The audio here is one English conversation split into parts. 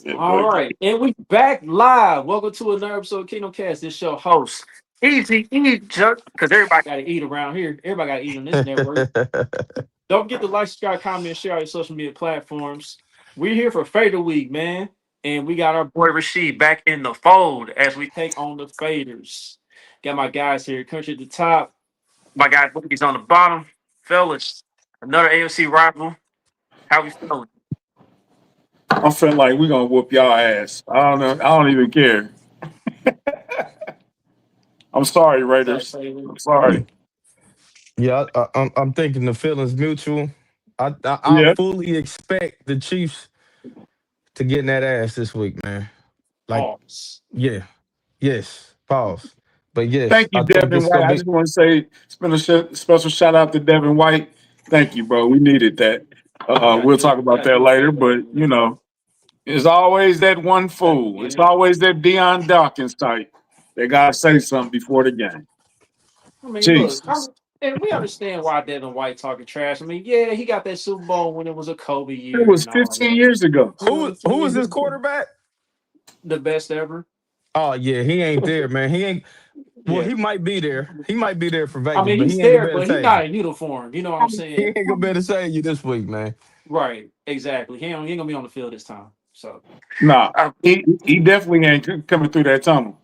All But right, and we back live. Welcome to another episode of Kingdom Cast. This show host Easy Eat Chuck, because everybody got to eat around here. Everybody got to eat on this network. Don't forget to like, subscribe, comment, and share on your social media platforms. We're here for Fader Week, man, and we got our boy Rashee back in the fold as we take on the Faders. Got my guys here, Country at the top. My guy Boogie's on the bottom. Fellas, another AFC rival. How we feeling? I'm feeling like we're gonna whoop y'all ass. I don't know. I don't even care. I'm sorry, That Raiders. Fader. I'm sorry. Yeah, I'm thinking the feelings mutual. I Yeah. fully expect the Chiefs to get in that ass this week, man. Like, Pause. yeah, yes, pause. But yes, Thank you, I think Devin it's White. gonna I be. just want to say special shout out to Devin White. Thank you, bro. We needed that. We'll talk about Gotta that do a later. favor. But it's always that one Gotta fool. get It's it. always that Deion Dawkins type. They gotta say something before the game. I mean, look, Jesus. and we understand why Devin White talking trash. I mean, yeah, he got that Super Bowl when it was a Kobe It year was and all 15 that. years ago. Who is this quarterback? The best ever. Oh yeah, he ain't there, man. He ain't. Well, Yeah. he might be there. He might be there for I Vegas, mean, but he's he ain't gonna there, be able to but he's save you. not in uniform. You know what I'm He saying? ain't gonna be able to save you this week, man. Right. Exactly. He ain't gonna be on the field this time. So, Nah, uh, he definitely ain't coming through that tunnel.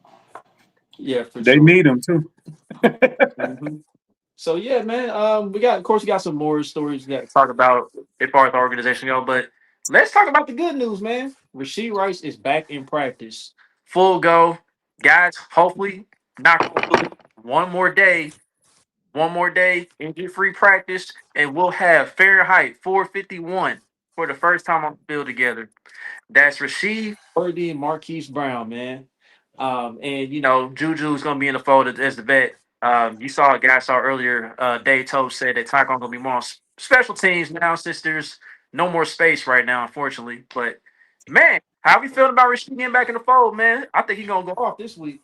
yeah, for They sure. need him too. hmm So yeah, man. Of course, we got some more stories that talk about as far as the organization go, but let's talk about the good news, man. Rashee Rice is back in practice, full go, guys. Hopefully, knock on wood, one more day, injury free practice, and we'll have Fahrenheit 451 for the first time on the field together. That's Rasheed, Birdie, and Marquise Brown, man. And Juju's gonna be in the fold as the vet. You saw a guy I saw earlier. Dave Toast said that Tyquan gonna be more on special teams now since there's no more space right now, unfortunately. But man, how we feeling about Rasheed getting back in the fold, man? I think he's gonna go off this week.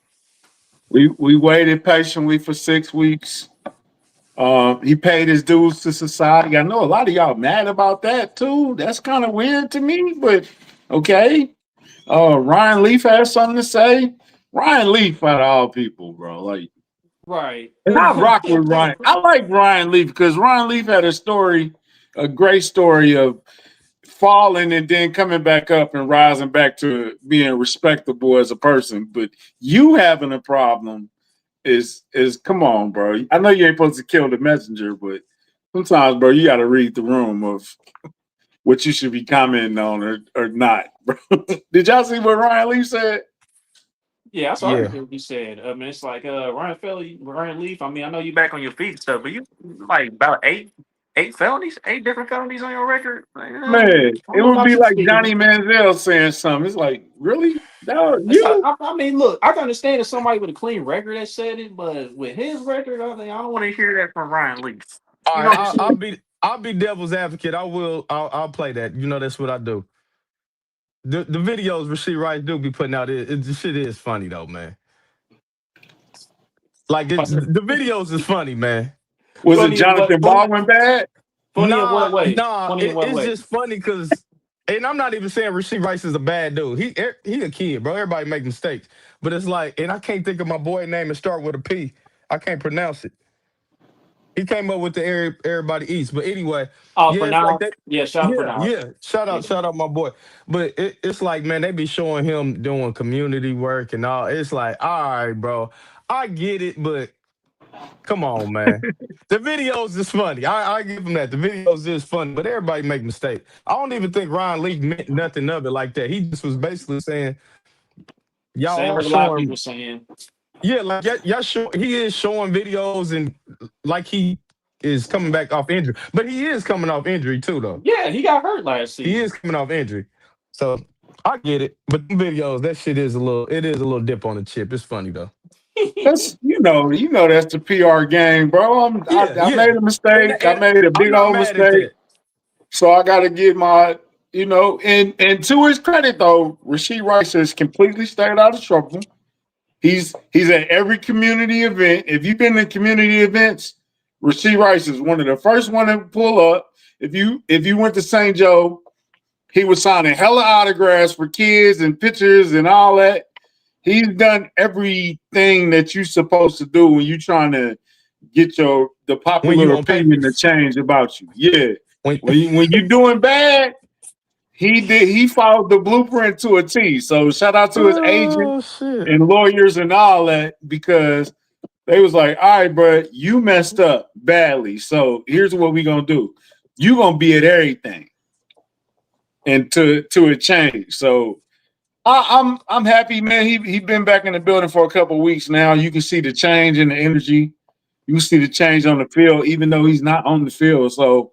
We waited patiently for 6 weeks. He paid his dues to society. I know a lot of y'all mad about that too. That's kind of weird to me, but okay. Ryan Leaf has something to say. Ryan Leaf, out of all people, bro. Like, Right. and I rock with Ryan. I like Ryan Leaf because Ryan Leaf had a story, a great story of falling and then coming back up and rising back to being respectable as a person. But you having a problem is come on, bro. I know you ain't supposed to kill the messenger, but sometimes, bro, you got to read the room of what you should be commenting on or not, bro. Did y'all see what Ryan Lee said? Yeah, I saw Yeah, everything you said. I mean, it's like Ryan Leaf. I mean, I know you back on your feet and stuff, but you like about eight felonies, eight different felonies on your record. Like, Man, I don't it know would about be you, like Steve. Johnny Manziel saying something. It's like, really? No, It's like, you? I mean, look, I can understand if somebody with a clean record that said it, but with his record, I don't want to hear that from Ryan Leaf. all You right, know what I'm saying? I'll be devil's advocate. I will. I'll play that. You know, that's what I do. The videos Rasheed Rice do be putting out, the shit is funny though, man. Like the videos is funny, man. Was it Funny in what? Jonathan Baldwin bad? Funny in what way? Funny in what It's way? just funny because, and I'm not even saying Rasheed Rice is a bad dude. He a kid, bro. Everybody make mistakes, but it's like, and I can't think of my boy name and start with a P. I can't pronounce it. He came up with the everybody eats, but anyway, Oh, yeah, for it's like now, that. yeah. Shout out for Yeah, now. yeah. Yeah. Shout out, my boy. But it's like, man, they be showing him doing community work and all. It's like, all right, bro, I get it, but come on, man. The videos is funny. I give him that. The videos is funny, but everybody make mistakes. I don't even think Ryan Leak meant nothing of it like that. He just was basically saying, y'all Same are as a lot of people showing, saying. yeah, like y'all show, he is showing videos and like he is coming back off injury. But he is coming off injury too, though. Yeah, he got hurt last He is season. coming off injury. So I get it. But the videos, that shit is it is a little dip on the chip. It's funny though. That's that's the PR game, bro. Yeah, I yeah. made a mistake. I And made a I'm big not old mad at mistake. that. So I got to give and to his credit though, Rasheed Rice has completely stayed out of trouble. He's at every community event. If you've been to community events, Rashee Rice is one of the first one to pull up. If you went to St. Joe, He was signing hella autographs for kids and pictures and all that. He's done everything that you're supposed to do when you're trying to get the When you popular on opinion to papers, change about you. Yeah. when When you're doing bad, he followed the blueprint to a T. So shout out to his agent oh shit, and lawyers and all that, because they was like, all right, bro, you messed up badly. So here's what we gonna do. You gonna be at everything and to a change. So I'm happy, man. He been back in the building for a couple of weeks now. You can see the change in the energy. You can see the change on the field, even though he's not on the field. So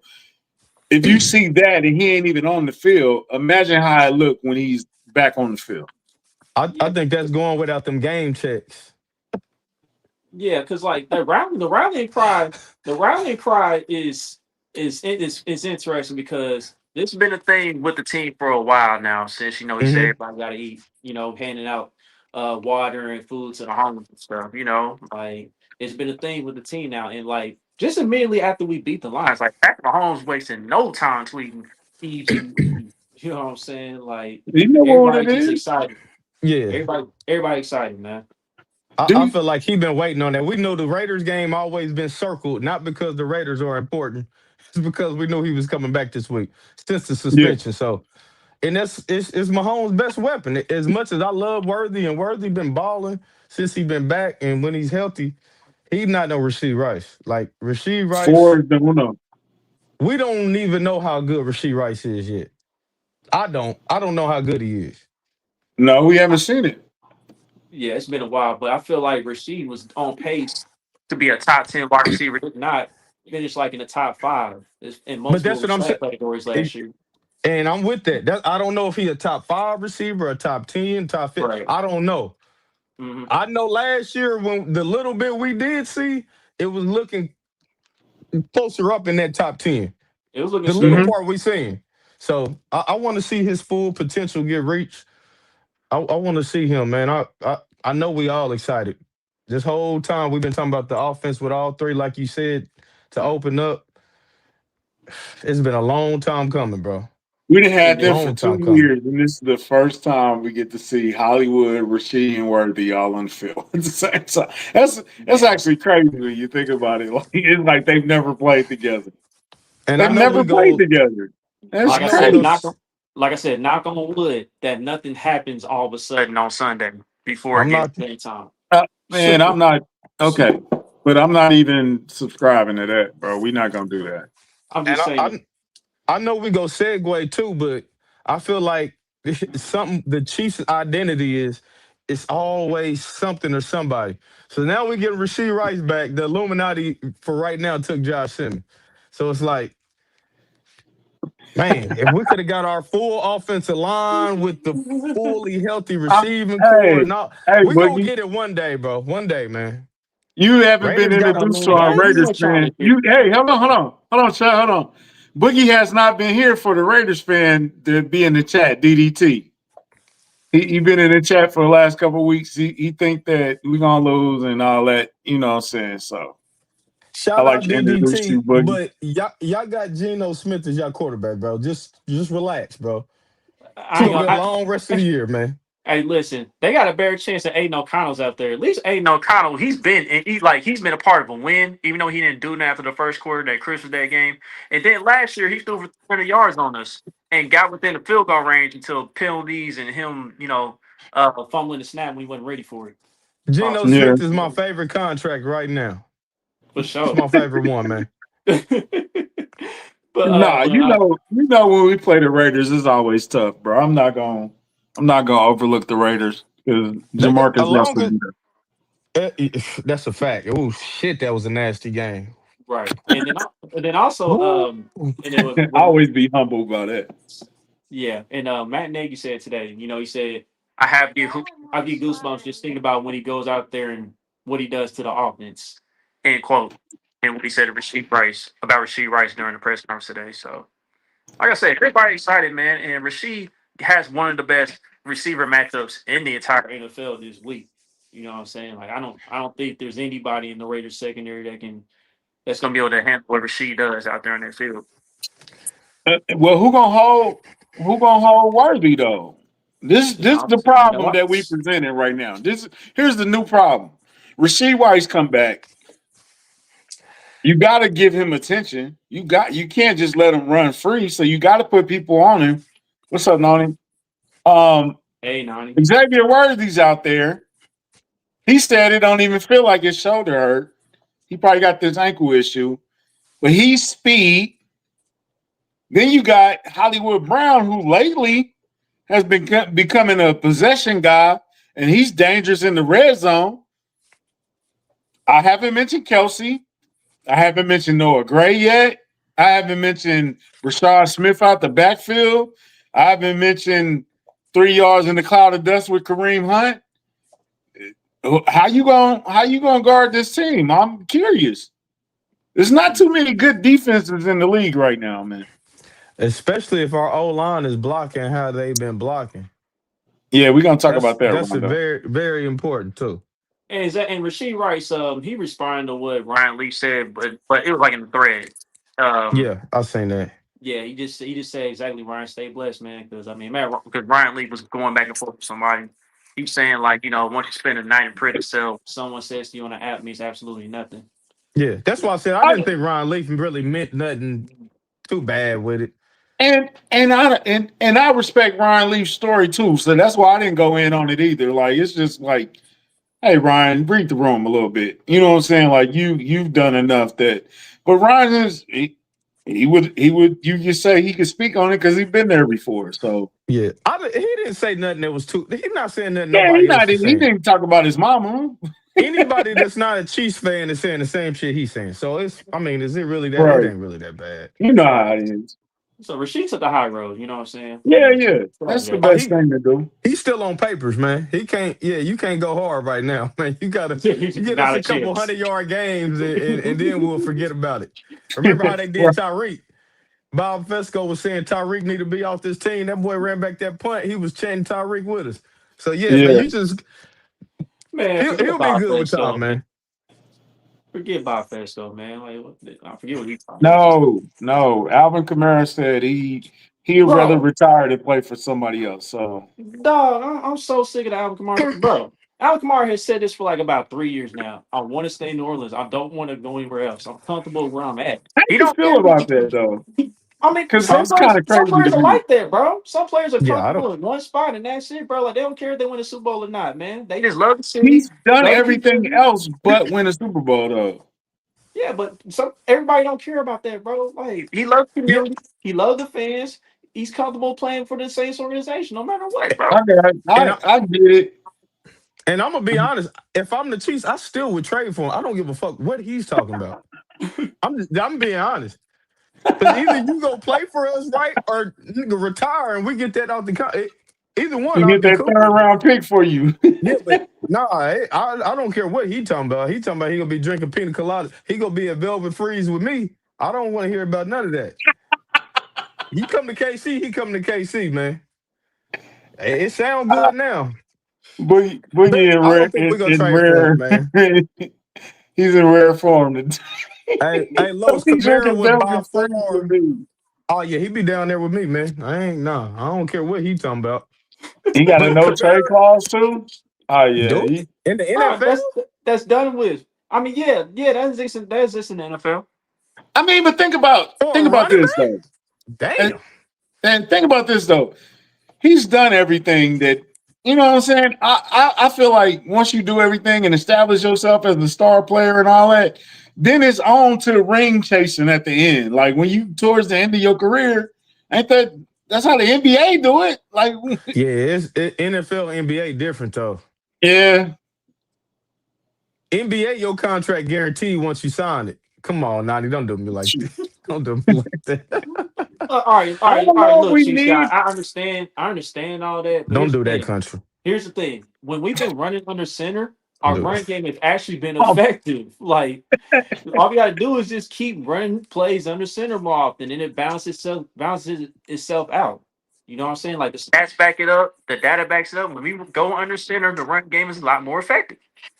if you see that and he ain't even on the field, imagine how it looked when he's back on the field. I Yeah, think that's going without them game checks. yeah, because like the rallying cry is interesting because this has been a thing with the team for a while now. Since he said Hmm. everybody got to eat, handing out water and food to the homeless and stuff. Like it's been a thing with the team now, and like just immediately after we beat the Lions, like Patrick Mahomes wasting no time tweeting easy. You know what I'm saying? Like You know what everybody it just is? excited. Yeah, Everybody excited, man. I Dude, feel like he been waiting on that. We know the Raiders game always been circled, not because the Raiders are important, it's because we knew he was coming back this week since the yeah. suspension. So, and it's Mahomes' best weapon. As much as I love Worthy, and Worthy been balling since he been back, and when he's healthy, he's not no Rashee Rice. Like Rashee Rice, Four is the uno. we don't even know how good Rashee Rice is yet. I don't. I don't know how good he is. No, we haven't seen it. Yeah, it's been a while, but I feel like Rashid was on pace to be a top 10 wide receiver, if not finish like in the top five in But multiple that's what I'm stat saying. categories last year. And I'm with that. I don't know if he a top 5 receiver, a top 10, top 5. Right. I don't know. Hmm. I know last year when the little bit we did see, it was looking closer up in that top 10. It was looking The little Mm-hmm. scary. part we seen. So I want to see his full potential get reached. I want to see him, man. I know we all excited. This whole time we've been talking about the offense with all three, like you said, to open up. It's been a long time coming, bro. We done had And them then, for Long two time coming. years, and this is the first time we get to see Hollywood, Rasheed, and Worthy all on the field at the same time. That's man, actually crazy when you think about it. Like it's like they've never played together. And They've never played together. That's I like I know we said, go. crazy. knock on wood, that nothing happens all of a sudden on Sunday before it I'm gets not. game time. Man, I'm not okay, but I'm not even subscribing to that, bro. We're not gonna do that. I'm And just saying. I know we go segue too, but I feel like something. The Chiefs' identity is it's always something or somebody. So now we get Rashee Rice back. The Illuminati for right now took Josh Simmons. So it's like, man, if we could have got our full offensive line with the fully healthy I, receiving core hey, and all, hey, we gonna Boogie, get it one day, bro. One day, man. you haven't been Raiders got I to. introduced mean, to our hey, we Raiders were trying fan. to get. Hey, hold on, Chad, hold on. Boogie has not been here for the Raiders fan to be in the chat. DDT. He been in the chat for the last couple of weeks. He think that we gonna lose and all that. You know what I'm saying? So I Shout like out to introduce DDT, you, Boogie. but y'all got Geno Smith as y'all quarterback, bro. Just relax, bro. It's I ain't gonna be gonna. a long rest of the year, man. Hey, listen, they got a better chance than Aiden O'Connell's out there. At least Aiden O'Connell, he's been a part of a win, even though he didn't do that after the first quarter, that Christmas Day game. And then last year he threw for 300 yards on us and got within the field goal range until penalties and him, fumbling the snap when he wasn't ready for it. Geno Cost us. Yeah. Smith is my favorite contract right now. For It's sure. my favorite one, man. Nah, but when we play the Raiders, it's always tough, bro. I'm not gonna overlook the Raiders because They got a Jamarcus Russell. longer. That's a fact. Oh shit, that was a nasty game. right, and then also Ooh. and then I always be humble about it. yeah, and Matt Nagy said today, he said, I get goosebumps just thinking about when he goes out there and what he does to the offense. End quote. And what he said to Rashee Rice during the press conference today. So, like I said, everybody excited, man. And Rashee has one of the best receiver matchups in the entire NFL this week. You know what I'm saying? Like I don't think there's anybody in the Raiders secondary that's gonna be able to handle what Rashee does out there in that field. Well, who gonna hold? Who gonna hold Worthy though? This the You know problem what? that we presenting right now. Here's the new problem. Rashee Rice come back. You got to give him attention. You can't just let him run free. So you got to put people on him. What's up, Noni? Um, Hey, Nani. Xavier Worthy's out there. He said it don't even feel like his shoulder hurt. He probably got this ankle issue, but he's speed. Then you got Hollywood Brown, who lately has been becoming a possession guy, and he's dangerous in the red zone. I haven't mentioned Kelsey. I haven't mentioned Noah Gray yet. I haven't mentioned Rashad Smith out the backfield. I haven't mentioned 3 yards in the cloud of dust with Kareem Hunt. How you gonna guard this team? I'm curious. There's not too many good defenses in the league right now, man. Especially if our O line is blocking how they've been blocking. Yeah, we're gonna talk about that, That's a Rondo. very, very important too. And Rashee Rice, he responded to what Ryan Lee said, but it was like in the thread. Yeah, I've seen that. Yeah, he just said exactly, Ryan, stay blessed, man. Because I mean, man, because Ryan Lee was going back and forth with somebody. He was saying like, once you spend a night in prison cell, someone says to you on the app means absolutely nothing. Yeah, that's why I said I didn't think Ron Leaf really meant nothing too bad with it. And I respect Ryan Leaf's story too, so that's why I didn't go in on it either. Like it's just like, hey Ryan, read the room a little bit. You know what I'm saying? Like you've done enough that. But Ryan is he would you just say he could speak on it because he's been there before. So Yeah, he didn't say nothing that was too. He's not saying nothing yeah, nobody else is he saying. didn't talk about his mama. Anybody that's not a Chiefs fan is saying the same shit he's saying. So is it really that? Right. It ain't really that bad. You know how it is. So Rashee took the high road. You know what I'm saying? Yeah. That's the best thing to do. He's still on papers, man. He can't. Yeah, you can't go hard right now, man. You gotta get us a couple 100-yard games, and then we'll forget about it. Remember how they did Tyreek? Bob Fesco was saying Tyreek need to be off this team. That boy ran back that punt. He was chanting Tyreek with us. So man, you just he'll be good with time, man. Forget Bob Fesco, man. Like, I forget what he talking about. No. Alvin Kamara said he'd rather retire than play for somebody else. So, dog, I'm so sick of the Alvin Kamara, bro. Alvin Kamara has said this for like about 3 years now. I want to stay in New Orleans. I don't want to go anywhere else. I'm comfortable where I'm at. how do you feel about that though? I mean, Because some that's kind of crazy. players are like that, bro. Some players are Yeah, comfortable in one spot, and that's it, bro. Like they don't care if they win a Super Bowl or not, man. They just love the city. He's done everything else but win a Super Bowl, though. Yeah, but everybody don't care about that, bro. Like he loves the community, he loves the fans. He's comfortable playing for the Saints organization, no matter what, bro. I get it. And I'm gonna be honest. If I'm the Chiefs, I still would trade for him. I don't give a fuck what he's talking about. I'm being honest. Because either you go play for us, right, or nigga retire and we get that out the either one. We get that cool. 3rd round pick for you. Yeah, but I don't care what he talking about. He talking about he gonna be drinking pina colada. He gonna be at Velvet Freeze with me. I don't want to hear about none of that. He come to KC, he come to KC, man. It sounds good now. But yeah, I don't think we're gonna trade for him, man. He's in rare form. Hey, Los, Kamara would by far. Oh yeah, he be down there with me, man. I don't care what he talking about. He got a no trade clause too. Oh yeah, in the NFL. That's done with. I mean, yeah, that's this in the NFL. I mean, but think about this though. Damn. And think about this though. He's done everything that, you know what I'm saying? I feel like once you do everything and establish yourself as the star player and all that, then it's on to ring chasing at the end. Like when you towards the end of your career, that's how the NBA do it? Like yeah, NFL, NBA different though. Yeah. NBA, your contract guaranteed once you sign it. Come on, Nani, don't do me like that. Don't do me like that. All right. Look, Chief Scott, I understand all that. Don't do that, country. Here's the thing: when we've been running under center, our run game has actually been effective. Like all we got to do is just keep running plays under center more often, and it balances itself out. You know what I'm saying? Like the stats back it up, the data backs it up. When we go under center, the run game is a lot more effective.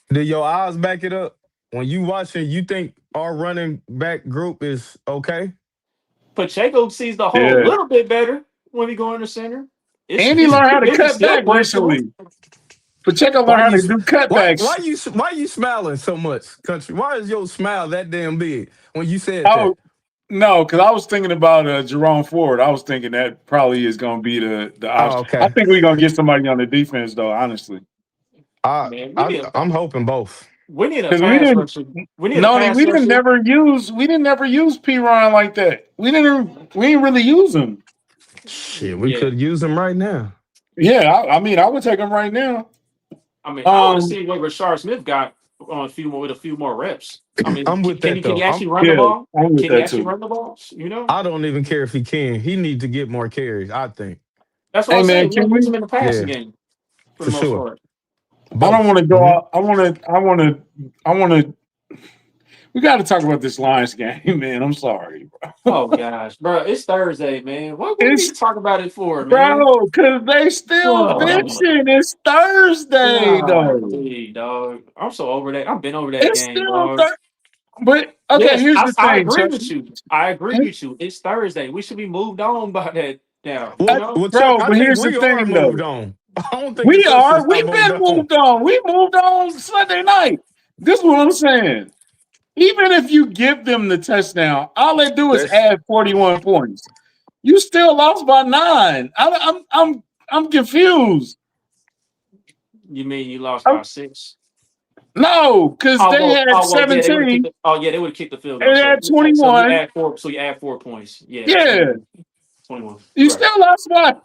Do your eyes back it up? When you watching, you think our running back group is okay? Pacheco sees the whole little bit better. when we go in the center. And he learned how to it can cut still back work for him. recently. Pacheco learned Why how you to do cutbacks. why you smiling so much, country? Why is your smile that damn big when you said that? Oh no, because I was thinking about Jerome Ford. I was thinking that probably is going to be the Oh, option. I okay. think we're going to get somebody on the defense though, honestly, Man, I'm hoping both. we need a because we pass didn't. rusher. We need a No, pass we didn't rusher. never use P. Ryan like that. We didn't really use him. Shit, we Yeah. could use them right now. Yeah, I mean, I would take him right now. I mean, I want to Um, see what Rashard Smith got on with a few more reps. I mean, I'm with that can he though. actually run the yeah, ball? I'm with Can he that actually too. run the ball? You know, I don't even care if he can. He needs to get more carries, I think. that's what Hey I'm man, saying. We can don't use we? him in the passing Yeah, game for for the most sure. part. I don't Both. want to go out. I want to. We got to talk about this Lions game, man. I'm sorry, bro. Oh gosh, bro, it's Thursday, man. What we need It's to talk about it for, man? bro, because they still Oh, benching. It's Thursday though. golly, dog. I'm so over that. I've been over that It's game, still dog. Thursday. But okay, Yes, here's the I thing, agree Chuck. with you. I agree with you. It's Thursday. We should be moved on by that now. You know. Well, Chuck, Bro, I but think here's the we are thing though. moved on. I don't think the We coaches are. not We've moved been on. moved on. We moved on Sunday night. This is what I'm saying. Even if you give them the touchdown, all they do is That's add 41 points. You still lost by 9. I'm confused. You mean you lost I'm, by 6? no, because they had Yeah, they would have 17 kicked. Yeah, they would have kicked the field and goal. they So, had 21. you add 4 points. Yeah, Yeah, 21. 21. you Right. still lost by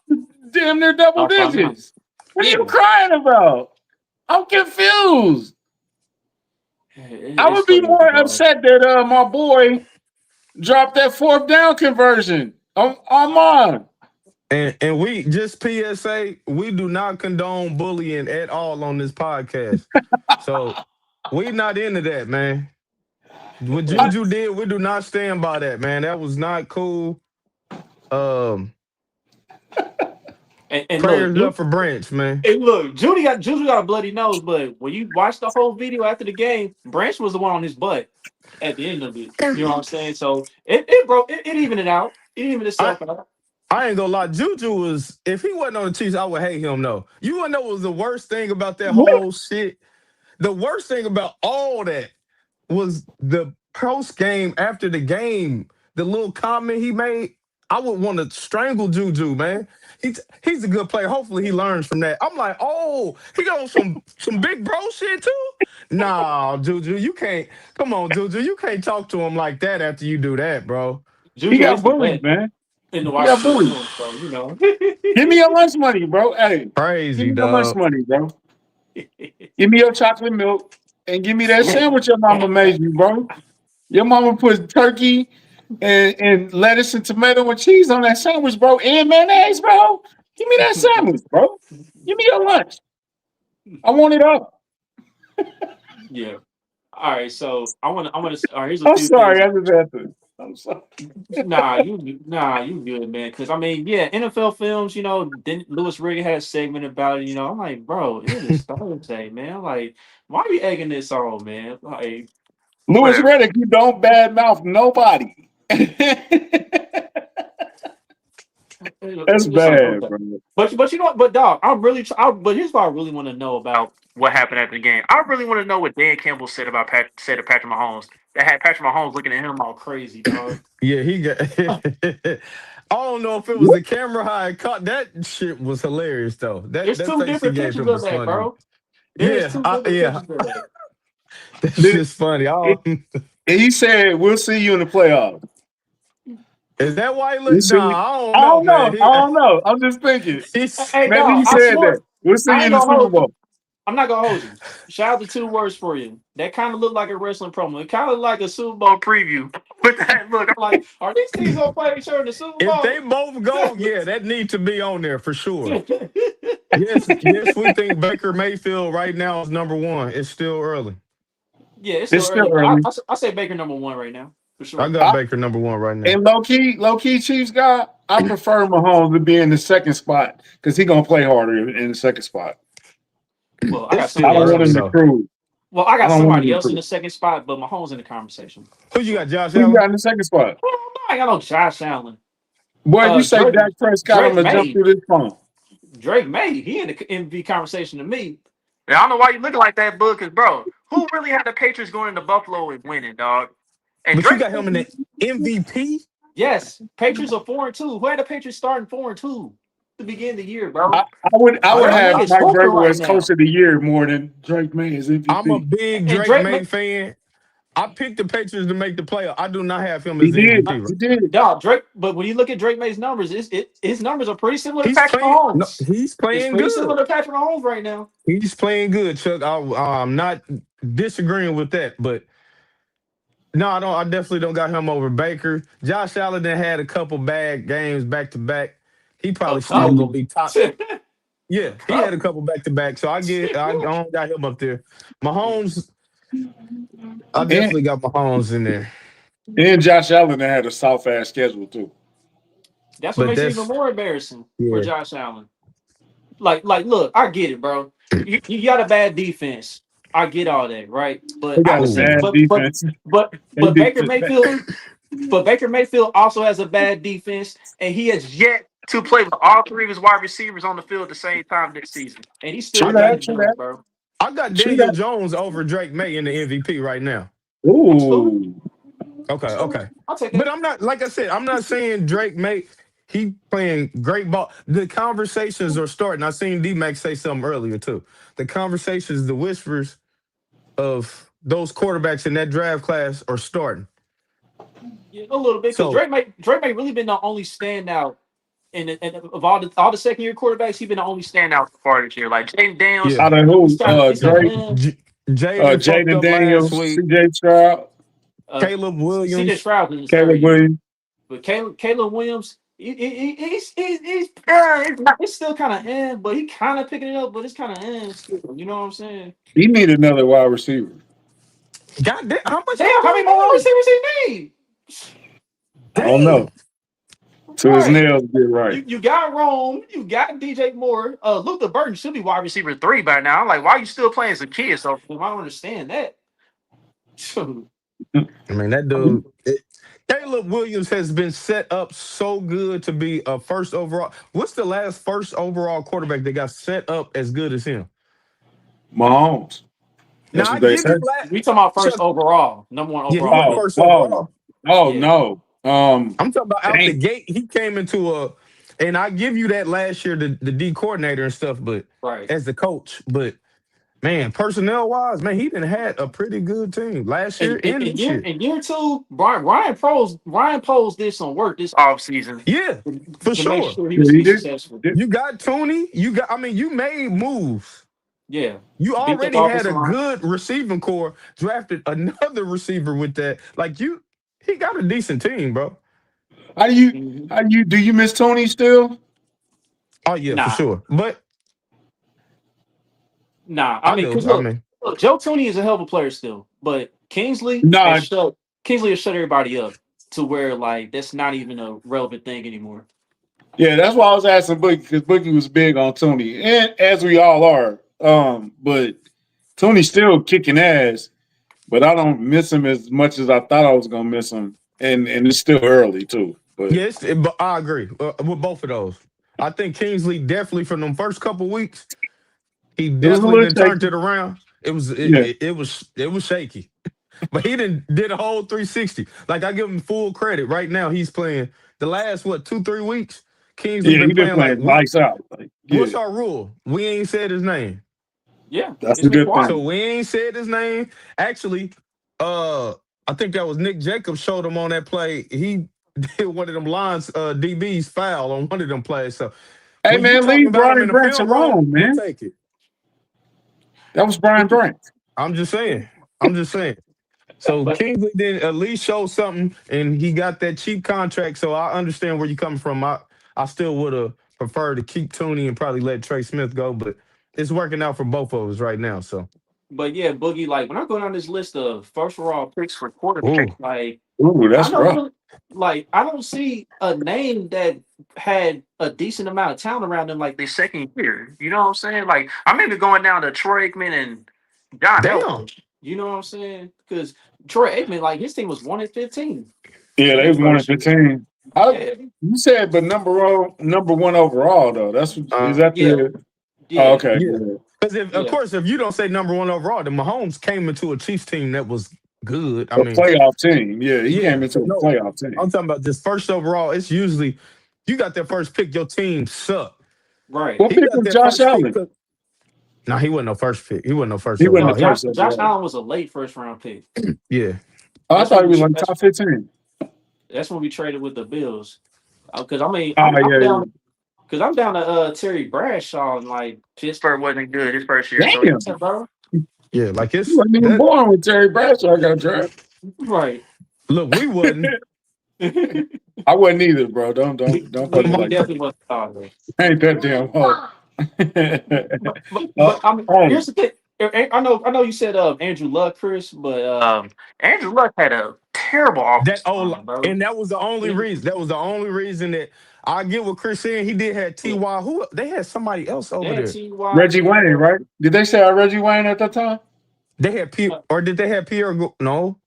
damn near double Lost by 9. digits. What are you Yeah, crying about? I'm confused. I it's would be crazy, more dog. upset that my boy dropped that fourth down conversion on mine. and we just PSA, we do not condone bullying at all on this podcast. So we not into that, man. What Yeah. Juju did, we do not stand by that, man. That was not cool. Um, And look, Prayers up for Branch, man. Juju got a bloody nose, but when you watch the whole video after the game, Branch was the one on his butt at the end of it. You know what I'm saying? So it evened it out. It evened I itself out. I ain't gonna lie. Juju was, if he wasn't on the Chiefs, I would hate him. No, you wanna know what was the worst thing about that What? whole shit? The worst thing about all that was the post game after the game. The little comment he made. I would want to strangle Juju, man. He's a good player. Hopefully he learns from that. I'm like, oh, he got on some big bro shit too. Nah, Juju, you can't. Come on, Juju, you can't talk to him like that after you do that, bro. He Juju is got the bullied, vet man. in the He wide got receiver bullied. room, so you know. Give me your lunch money, bro. Hey, give Crazy, me your lunch dog. money, bro. Give me your chocolate milk and give me that sandwich your mama made you, bro. Your mama put turkey and lettuce and tomato and cheese on that sandwich, bro, and mayonnaise, bro. Give me that sandwich, bro. Give me your lunch. I want it up. Yeah. All right. So I want to. All right. Here's a I'm few things. sorry. I just had to. I'm sorry. You good, man. Because I mean, yeah, NFL films. You know, then Lewis Riddick had a segment about it. You know, I'm like, bro, it is Thursday, man. Like, why are you egging this on, man? Like, Louis whatever. Riddick, you don't badmouth nobody. That's It's like, bad, okay. bro. But you know what? But dog, but here's what I really want to know about what happened after the game. I really want to know what Dan Campbell said about said to Patrick Mahomes. That had Patrick Mahomes looking at him all crazy, dog. Yeah, he got. I don't know if it was the camera how it caught. That shit was hilarious though. That There's that two face he different gave pictures him of was that, funny. bro. There's Yeah, two different yeah, pictures of that. that Did- shit's funny. And he said, "We'll see you in the playoffs." Is that why he We'll looked? see Nah, you. I don't I know, don't know. man. I don't know. I'm just thinking. He's Hey, Maybe dog, he I said that. swear, We'll see I you ain't in the gonna Super hold you. Bowl. I'm not gonna hold you. Shout out to two words for you. That kind of looked like a wrestling promo. It kind of like a Super Bowl preview. With that look, I'm like, are these teams gonna play each other in the Super if they Bowl? both go, yeah, that need to be on there for sure. Yes, we think Baker Mayfield right now is number one. It's still early. Yeah, it's It's still still early, but early. I say Baker number one right now for I sure. got Baker number one right now. And low key Chiefs guy, I prefer Mahomes to be in the second spot because he gonna play harder in the second spot. Well, I got It's still I don't somebody want else. him early to though. cruise. Well, I I got don't want him somebody to else in cruise. the second spot, but Mahomes in the conversation. Who you got, Josh Who you Allen? got in the second spot? Well, I got no Josh Allen. Boy, you say Dak Prescott, I'm Drake gonna jump May. through this phone. Drake May. He in the MVP conversation to me. I don't know why you looking like that, Bug, because, bro, who really had the Patriots going into Buffalo and winning, dog? And But you Drake, got him in the MVP. yes, Patriots are 4-2. Who had the Patriots starting 4-2 to begin the year, bro? I would Drake May have is Mike hooping Vrabel right as coach now. of the year more than Drake May as I'm a MVP. big And Drake Drake May May, fan. I picked the Patriots to make the playoff. I do not have him He as the did. MVP. He did. dog, Drake. But when you look at Drake May's numbers, his numbers are pretty similar to He's Patrick playing. No, Mahomes. he's It's playing pretty similar good. to Patrick Mahomes right now. He's playing good, Chuck. I'm not disagreeing with that, but no, I don't. I definitely don't got him over Baker. Josh Allen then had a couple bad games back to back. He A probably still gonna couple. be top. Yeah, he had a Couple. couple back to back. So I don't got him up there. Mahomes, I And definitely got Mahomes in there. Josh Allen had a soft ass schedule too. That's what But makes it even that's more embarrassing for yeah. Josh Allen. Look, I get it, bro. You got a bad defense. I get all that, right? But They I got a understand. Ooh. bad defense. They But did Baker Mayfield, but Baker Mayfield also has a bad defense, and he has yet to play with all three of his wide receivers on the field at the same time this season, and he still true I getting got that. it True done, that. bro. I got True Daniel that. Jones over Drake May in the MVP right now. That's cool. Ooh. Okay, That's cool. okay. I'll take But that. I'm not like I said, I'm not saying Drake May he playing great ball. The conversations are starting. I seen D Mac say something earlier too. The conversations, the whispers of those quarterbacks in that draft class are starting. Yeah, a little bit because So Drake may really been the only standout. And of all the second year quarterbacks, he's been the only standout so far this year. Like Jaden Daniels, yeah. Out of he's who? kind Drake, of Jaden fucked Jaden up last Daniels, week. C.J. Stroud, Caleb CJ Williams. Stroud in his third Caleb year, Williams. but Caleb Williams, it's still kind of but he kind of picking it up, but it's kind of still. You know what I'm saying? He need another wide receiver. God damn, how much Damn, more how do many more he need? receivers he need? I don't Damn. know. Till his Right. nails get right. You got Rome, you got DJ Moore. Luther Burton should be wide receiver 3 by now. I'm like, why are you still playing as a kid? So I don't understand that. I mean, that dude. Caleb Williams has been set up so good to be a first overall. What's the last first overall quarterback that got set up as good as him? Mahomes. Now That's I what they give say. you that. We talking about first Chuck, overall, number one yeah, he overall went pick. Oh, first oh, overall. oh Yeah. no. I'm talking about out the Dang. gate. He came into and I give you that last year, the D coordinator and stuff, but Right. as the coach, but man, personnel wise, man, he done had a pretty good team last year and In this year year. in year two, Ryan Poles did some work this offseason Yeah, for to make sure. sure he Yeah, was he be did. successful. Did. You got Tooney. You made moves. Yeah. You Beat that already had offensive a line. good receiving core, drafted another receiver with that. Like he got a decent team, bro. How do you Mhm. do you miss Tony still? Oh yeah, for Nah. sure. But Nah. I I mean, do. because I mean, look, Joe Tooney is a hell of a player still, but No, Kingsley has shut everybody up to where like that's not even a relevant thing anymore. yeah, that's why I was asking Boogie because Boogie was big on Tony, and as we all are. But Tony's still kicking ass, but I don't miss him as much as I thought I was gonna miss him, and it's still early too. But yes, but I agree with both of those. I think Kingsley definitely from them first couple weeks, he it was a definitely little then turned shaky. it around. Yeah, It was shaky. But he did a whole 360. Like I give him full credit. Right now he's playing the last 2-3 weeks. Kingsley yeah, been he been playing like playing lights out. Like, what's yeah, our rule? We ain't said his name. Yeah. that's It's a been good quiet. So thing. we ain't said his name. Actually, I think that was Nick Jacobs showed him on that play. He did one of them lines, DB's foul on one of them plays. So Hey when you man, talking leave about him Brian in the Branch film room, alone, we'll man. take it. That was Brian Branch. I'm just saying. I'm just saying. So But Kingsley did at least show something, and he got that cheap contract. So I understand where you're coming from. I still would have preferred to keep Tooney and probably let Trey Smith go, but it's working out for both of us right now. So, but yeah, Boogie, like when I go down this list of first overall picks for quarterback, ooh, like Ooh, I that's don't rough. really I don't see a name that had a decent amount of talent around them like their second year. You know what I'm saying? Like I'm maybe going down to Troy Aikman and John damn. Elway. You know what I'm saying? Because Troy Aikman, like his team was 1-15 Yeah, in they his won first at the year. team. You said, but number one overall though. That's what, is that Yeah, the? Oh, yeah, okay. Yeah. Yeah. Because of yeah. course, if you don't say number one overall, then Mahomes came into a Chiefs team that was good. I A mean, playoff team. Yeah, he yeah. came into So a no, playoff team. I'm talking about this first overall. It's usually you got that first pick, your team suck. Right. What He pick got was that Josh first pick. Allen? No, he wasn't no first pick. He wasn't no first He wasn't No, overall. the first Josh overall. Allen was a late first round pick. Yeah. Oh, I That's thought when he we was like that's, top 15. that's when we traded with the Bills. Because I mean, Oh I'm yeah, down because I'm down to Terry Bradshaw and like Pittsburgh wasn't good his first year. yeah. So Damn, yeah, bro. Yeah. Like he it's wasn't even that born when Terry Bradshaw got drafted. Right. look, we wasn't. he I wasn't either, bro. Don't play me like that. definitely was started. Ain't that damn hard. But I mean, Hey, here's the thing. I know you said Andrew Luck, Chris, but Andrew Luck had a terrible That offensive old line, bro. and that was the only He- reason. That was the only reason that I get what Chris saying. He did have yeah. Ty. Who they had somebody else They over had there. Ty. Reggie They had Wayne, right? Did they say Reggie Wayne at that time? They had Pierre, uh, or did they have Pierre? No,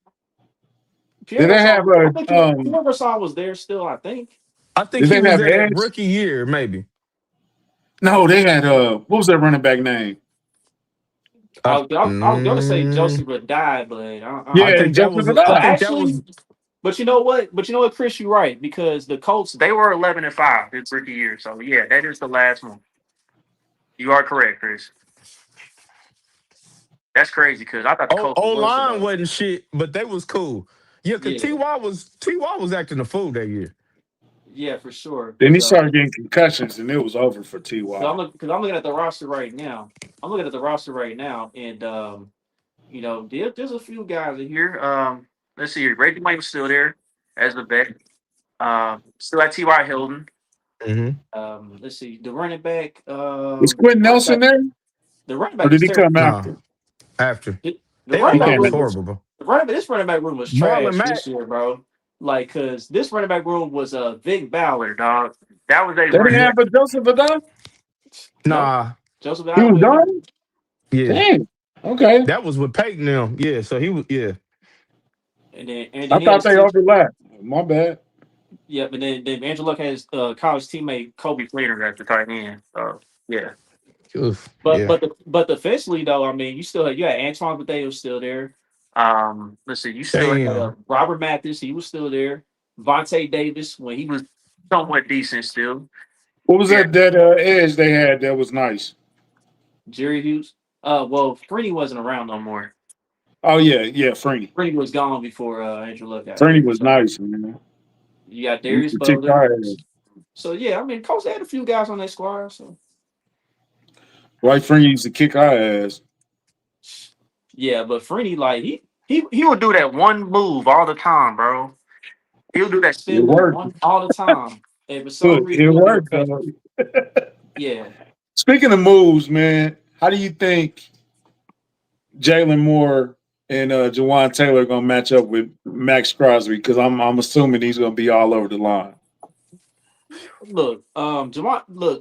Did Pierre they have Garcon. I a think Pierre Garcon was there still. I think. I think did he they was have there that Edge? rookie year, maybe. No, they had what was that running back name? I was gonna say Mm, Joseph would die, but I Yeah, think that Joseph was. I but Adai. think that was. actually, but you know what? But you know what, Chris, you're right because the Colts they were 11-5 his rookie year. So yeah, that is the last one. You are correct, Chris. That's crazy because I thought the Colts O was worse than line that. wasn't shit, but they was cool. Yeah, cause Yeah, Ty was acting a fool that year. yeah, for sure. Then Because he started getting concussions, and it was over for Ty. I'm looking at the roster right now. I'm looking at the roster right now, and there's a few guys in here. Let's see here. Reggie White was still there as a vet. Still at T.Y. Hilton. Hmm. Let's see. The running back, Was Quentin running Nelson back, there, the running or back did was he terrible. come Nah, after? after The their running He back line came was room after. was horrible, bro. this running back room was Marlon trash Mack. this year, bro. Like, cause this running back room was Vic Ballard, dog. That was a They didn't running. Yeah, have a Joseph Adai. Nope. nah, Joseph He Allen was was there. done. yeah, Dang. Okay. that was with Peyton now. Yeah, so he was. Yeah, I And then he had thought his they team. overlapped. My bad. Yeah, but then Andrew Luck has college teammate Kobe Fleener at the tight end. So yeah. oof, But yeah. but defensively though, I mean, you had Antoine Bethea was still there. Let's see, you still had Damn. Robert Mathis, he was still there. Vontae Davis when he was somewhat decent still. What was Yeah, that edge they had that was nice? Jerry Hughes. Well, Freeney wasn't around no more. Oh yeah, Freeney. Freeney was gone before Andrew Luck got Freeney there. was So nice, man. you got He used Darius to kick Butler. our ass. So yeah, I mean, Coach had a few guys on that squad. So Right, Freeney used to kick our ass. yeah, but Freeney like he would do that one move all the time, bro. He'll do that It spin move worked. one all the time. And for some Look, reason it he'll be worked effective. though. Yeah. Speaking of moves, man, how do you think Jalen Moore and Jawan Taylor are gonna match up with Max Crosby? Because I'm assuming he's gonna be all over the line. Look,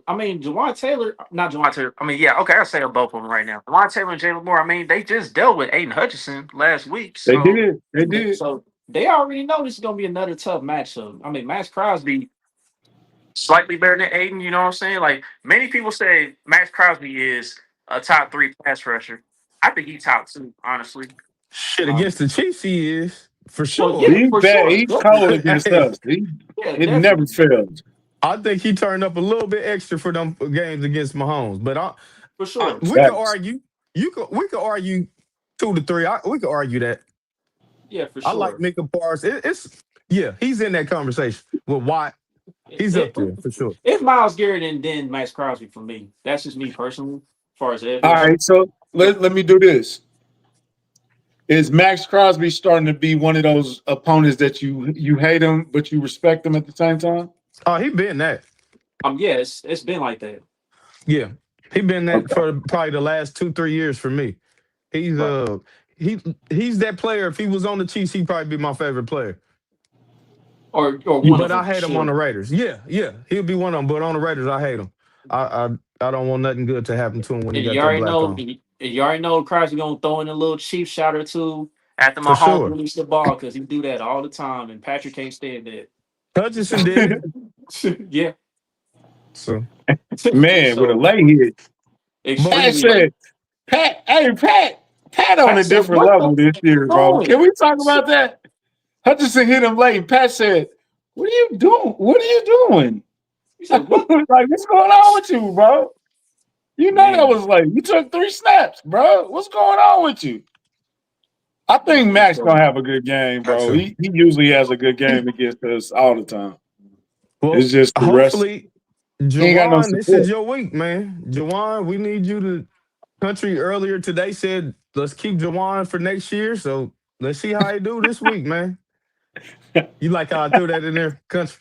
I mean, Jawan Taylor, not Jawan Taylor. I mean, yeah, okay, I'll say both of them right now. Jawan Taylor and Jalen Moore, I mean, they just dealt with Aiden Hutchinson last week. They So, did. They did. so they already know this is going to be another tough matchup. I mean, Max Crosby, slightly better than Aiden, you know what I'm saying? Like, many people say Max Crosby is a top three pass rusher. I think he's top two, honestly. Shit Um, against the Chiefs, he is for well, yeah, sure. He's for bad. sure. He's cold Definitely. against Hey, us. Yeah, It never definitely. fails. I think he turned up a little bit extra for them games against Mahomes, but For sure. we could Facts. argue. We could argue 2 to 3. We could argue that. Yeah, for I like sure. Micah Parsons. It's yeah, he's in that conversation with Watt. He's up It, there for sure. it's Miles Garrett and then Max Crosby for me. That's just me personally, as far as edge All rusher. right, so let me do this. Is Max Crosby starting to be one of those opponents that you hate him but you respect him at the same time? Oh, he been that. Yeah, it's been like that. Yeah, he been that Okay. for probably the last 2 3 years for me. He's Right. he he's that player. If he was on the Chiefs, he'd probably be my favorite player. Or one of But I them for hate him on sure. the Raiders. Yeah, yeah, he'll be one of them. But on the Raiders, I hate him. I don't want nothing good to happen to him when he And got you that already black know on. and you already know Crosby gonna throw in a little cheap shot or two after For Mahomes sure. release the ball because he do that all the time and Patrick can't stand that. Hutchinson did it. Yeah. So, Man, with a So late hit. but Pat extremely late. said, Pat on Pat a said, different "What the level this year, bro. doing?" Can we talk about that? Hutchinson hit him late. Pat said, "What are you doing? What are you doing? He said, "What, Like, what's going on with you, bro? You know that man?" was late. You took 3 snaps, bro. What's going on with you?" I think Man, Max so gonna have a good game, I bro. too. He usually has a good game against us all the time. It's Well, just the rest. hopefully, He ain't got no Jawan, this is support. your week, man. Jawan, we need you to. Country earlier today said let's keep Jawan for next year. So let's see how he do this week, man. You like how I threw that in there, country?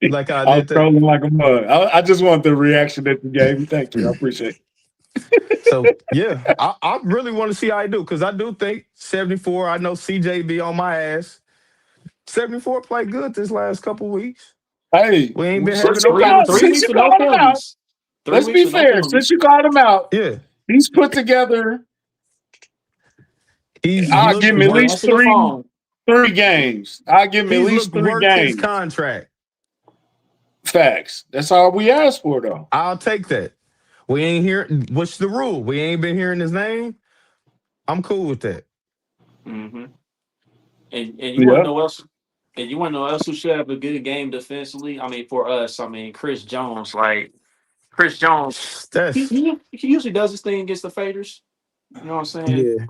You like how I I was did that? trolling like a mug. I just want the reaction that you gave me. Thank you. I appreciate it. So yeah, I really want to see how I do because I do think 74. I know CJ be on my ass. 74 played good this last couple weeks. Hey, We ain't been having since no you three called, three since weeks you penalties. with no called him out, penalties. 3 let's weeks be with no fair. Since penalties. you called him out, Yeah, he's put together. he's I'll looked give him at Just worth. least answer the phone. three games. I'll give him at He's least looked 3 worth his games. contract. Facts. That's all we asked for, though. I'll take that. We ain't hear. What's the rule? We ain't been hearing his name. I'm cool with that. hmm And you want to Yeah. know else? And you want to know else who should have a good game defensively? I mean, for us, I mean, Chris Jones. Like Chris Jones, That's he usually does his thing against the faders. You know what I'm saying? yeah.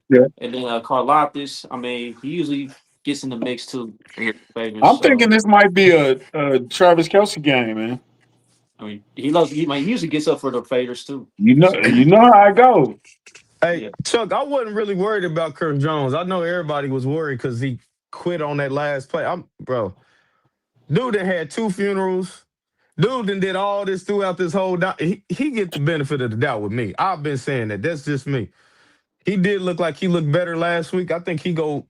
Yeah. And then Karlaftis, I mean, he usually gets in the mix too against the faders. I'm So thinking this might be a Travis Kelsey game, man. I mean, he loves. He usually gets up for the faders too. You So know how I go. Hey, yeah, Chuck, I wasn't really worried about Kirk Jones. I know everybody was worried because he quit on that last play. Bro, dude that had 2 funerals. Dude that did all this throughout this whole. He get the benefit of the doubt with me. I've been saying that. That's just me. He did look like he looked better last week. I think he go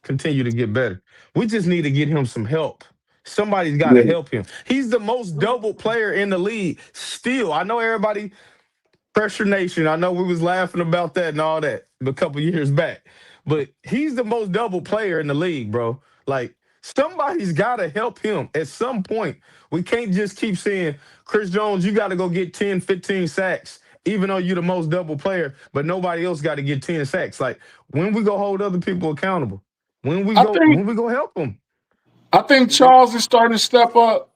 continue to get better. We just need to get him some help. Somebody's got to Yeah. help him. He's the most double player in the league. Still, I know everybody pressure nation. I know we was laughing about that and all that a couple years back, but he's the most double player in the league, bro. Like somebody's got to help him at some point. We can't just keep saying, Chris Jones, you got to go get 10, 15 sacks, even though you're the most double player, but nobody else got to get 10 sacks. Like when we go hold other people accountable, I think when we go help them. I think Mhm. Charles is starting to step up,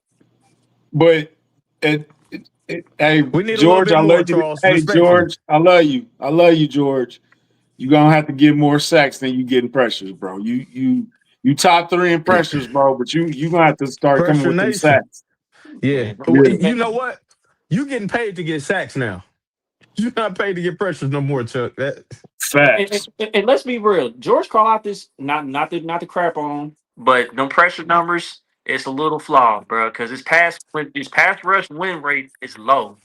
but hey We need a little George, bit I love more, you. Charles, Hey respectfully. George, I love you. I love you, George. You're gonna have to get more sacks than you getting pressures, bro. You top 3 in pressures, bro, but you gonna have to start coming Pressure with them nation. sacks. Yeah. Man, Yeah. You know what? You getting paid to get sacks now. You're not paid to get pressures no more, Chuck. Facts. and let's be real. George Karlaftis, not the crap on him, but them pressure numbers, it's a little flawed, bro. Because his pass rush win rate is low.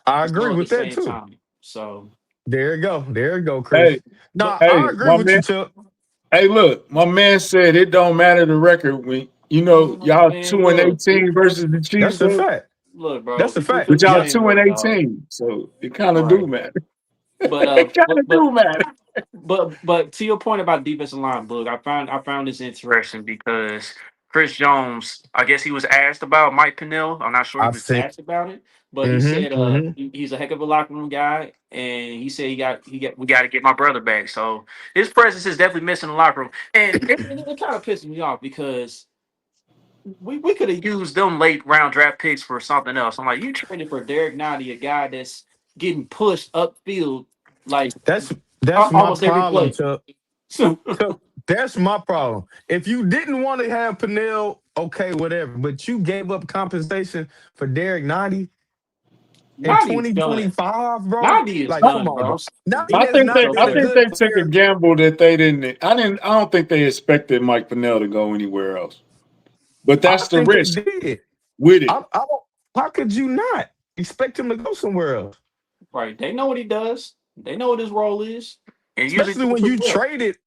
I It's agree low at the with that same too. time. So, There you go. There you go, Hey, Chris. but Nah, hey, I agree my with man. you, Chuck. Hey, look, my man said it don't matter the record when y'all man, 2 and look, 18 versus the Chiefs, That's a bro. fact. look, bro. That's a People fact. But feel y'all But 2 and look, dog. 18, so it kind of do Right. matter. But It kind of do matter. but to your point about defensive line, Book, I found this interesting because Chris Jones, I guess he was asked about Mike Pennell. I'm not sure he I've was seen. asked about it, but he said Mm-hmm. Mm-hmm. he's a heck of a locker room guy, and he said we got to get my brother back. So his presence is definitely missing in the locker room, and it kind of pisses me off because we could have used them late round draft picks for something else. I'm like, you traded for Derek Nottie, a guy that's getting pushed upfield like That's my almost every problem, play. Chuck. So Chuck, that's my problem. If you didn't want to have Pennell, okay, whatever. But you gave up compensation for Derek Nottie in Nadi's done. 2025, bro. Nadi is Like, I, come done, on, bro. bro. Nottie I has think not So been I a think good they took a player. gamble that they didn't. I don't think they expected Mike Pennell to go anywhere else. But I that's the think they risk did. with it. I don't. How could you not expect him to go somewhere else? right, they know what he does. They know what his role is, and usually Especially do it when pretty you well. traded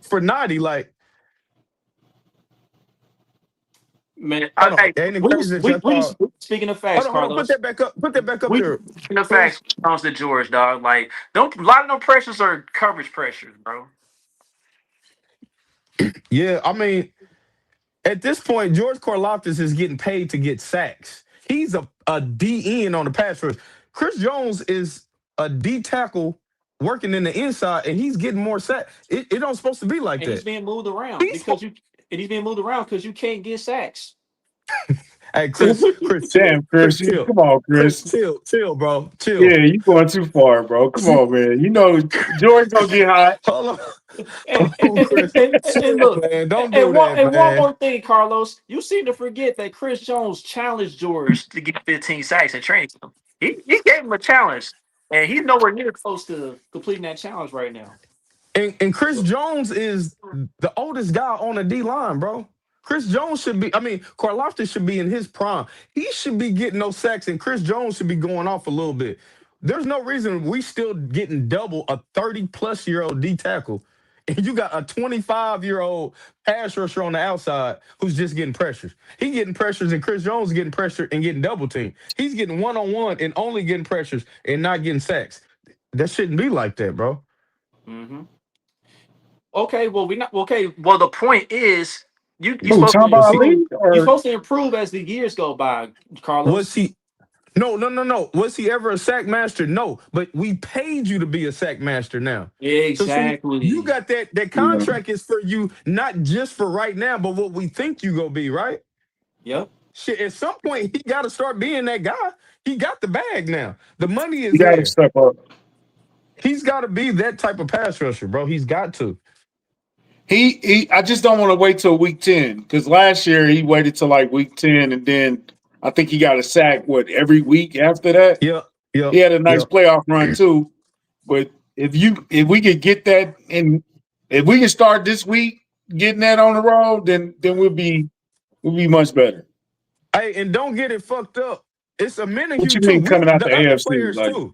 for Nottie. Like, Man, hold on. hey, Ain't it crazy that y'all we thought? speaking of facts, Hold on. Put Carlos. that back up. Put that back up We there, speaking of facts Chris. when it comes to George, dog. Like, don't a lot of no pressures are coverage pressures, bro. Yeah, I mean, At this point, George Karlaftis is getting paid to get sacks. He's a D end on the pass rush. Chris Jones is a D tackle working in the inside, and he's getting more sacks. It don't supposed to be like And he's that. being moved around He's because you can't get sacks. Hey, Chris, chill. Damn, Chris. Come on, Chris. Chill, bro. Chill. Yeah, you going too far, bro. Come on, man. You know George gonna get hot. Hold And, on, Chris. and Chill, look, man. Don't and do that, one man. more thing, Carlos. You seem to forget that Chris Jones challenged George to get 15 sacks in training camp. He gave him a challenge, and he's nowhere near close to completing that challenge right now. And Chris Jones is the oldest guy on the D line, bro. Chris Jones should be, Karlaftis should be in his prime. He should be getting those sacks, and Chris Jones should be going off a little bit. There's no reason we still getting double a 30-plus-year-old D tackle. And you got a 25-year-old pass rusher on the outside who's just getting pressures. He getting pressures, and Chris Jones getting pressure and getting double teamed. He's getting one-on-one and only getting pressures and not getting sacks. That shouldn't be like that, bro. Mm-hmm. Okay, well, Well, the point is, you're Talking about league or supposed to improve as the years go by, Carlos. Was he? No. Was he ever a sack master? No, but we paid you to be a sack master now. Exactly. So you got that contract is for you, not just for right now, but what we think you gonna be, right? Yep. Shit, at some point he got to start being that guy. He got the bag now. The money is you got there. to step up. He's got to be that type of pass rusher, bro. He's got to. I just don't want to wait till week 10 because last year he waited till like week 10 and then I think he got a sack every week after that. Yeah. He had a nice playoff run too. But if we could get that and if we can start this week getting that on the road, then we'll be much better. Hey, and don't get it fucked up. It's a minute. What you mean coming out the AFC? Players Like, too.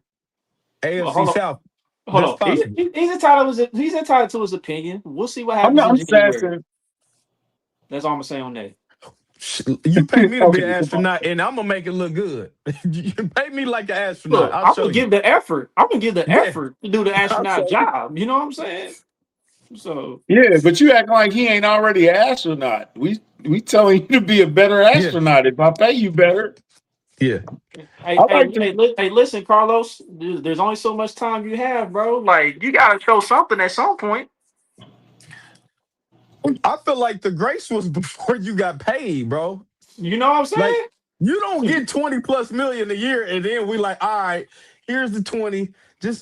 AFC South. Hold on. He's entitled to his opinion. We'll see what happens in January. That's all I'm saying on that. You pay me to be an astronaut, and I'm gonna make it look good. You pay me like an astronaut. Look, I'm gonna give the effort. I'm gonna give the effort to do the astronaut job. You know what I'm saying? So yeah, but you act like he ain't already an astronaut. We telling you to be a better astronaut if I pay you better. Yeah. Hey, listen, Carlos. There's only so much time you have, bro. Like, you gotta show something at some point. I feel like the grace was before you got paid, bro. You know what I'm saying? Like, you don't get 20+ million a year, and then we like, all right, here's the 20.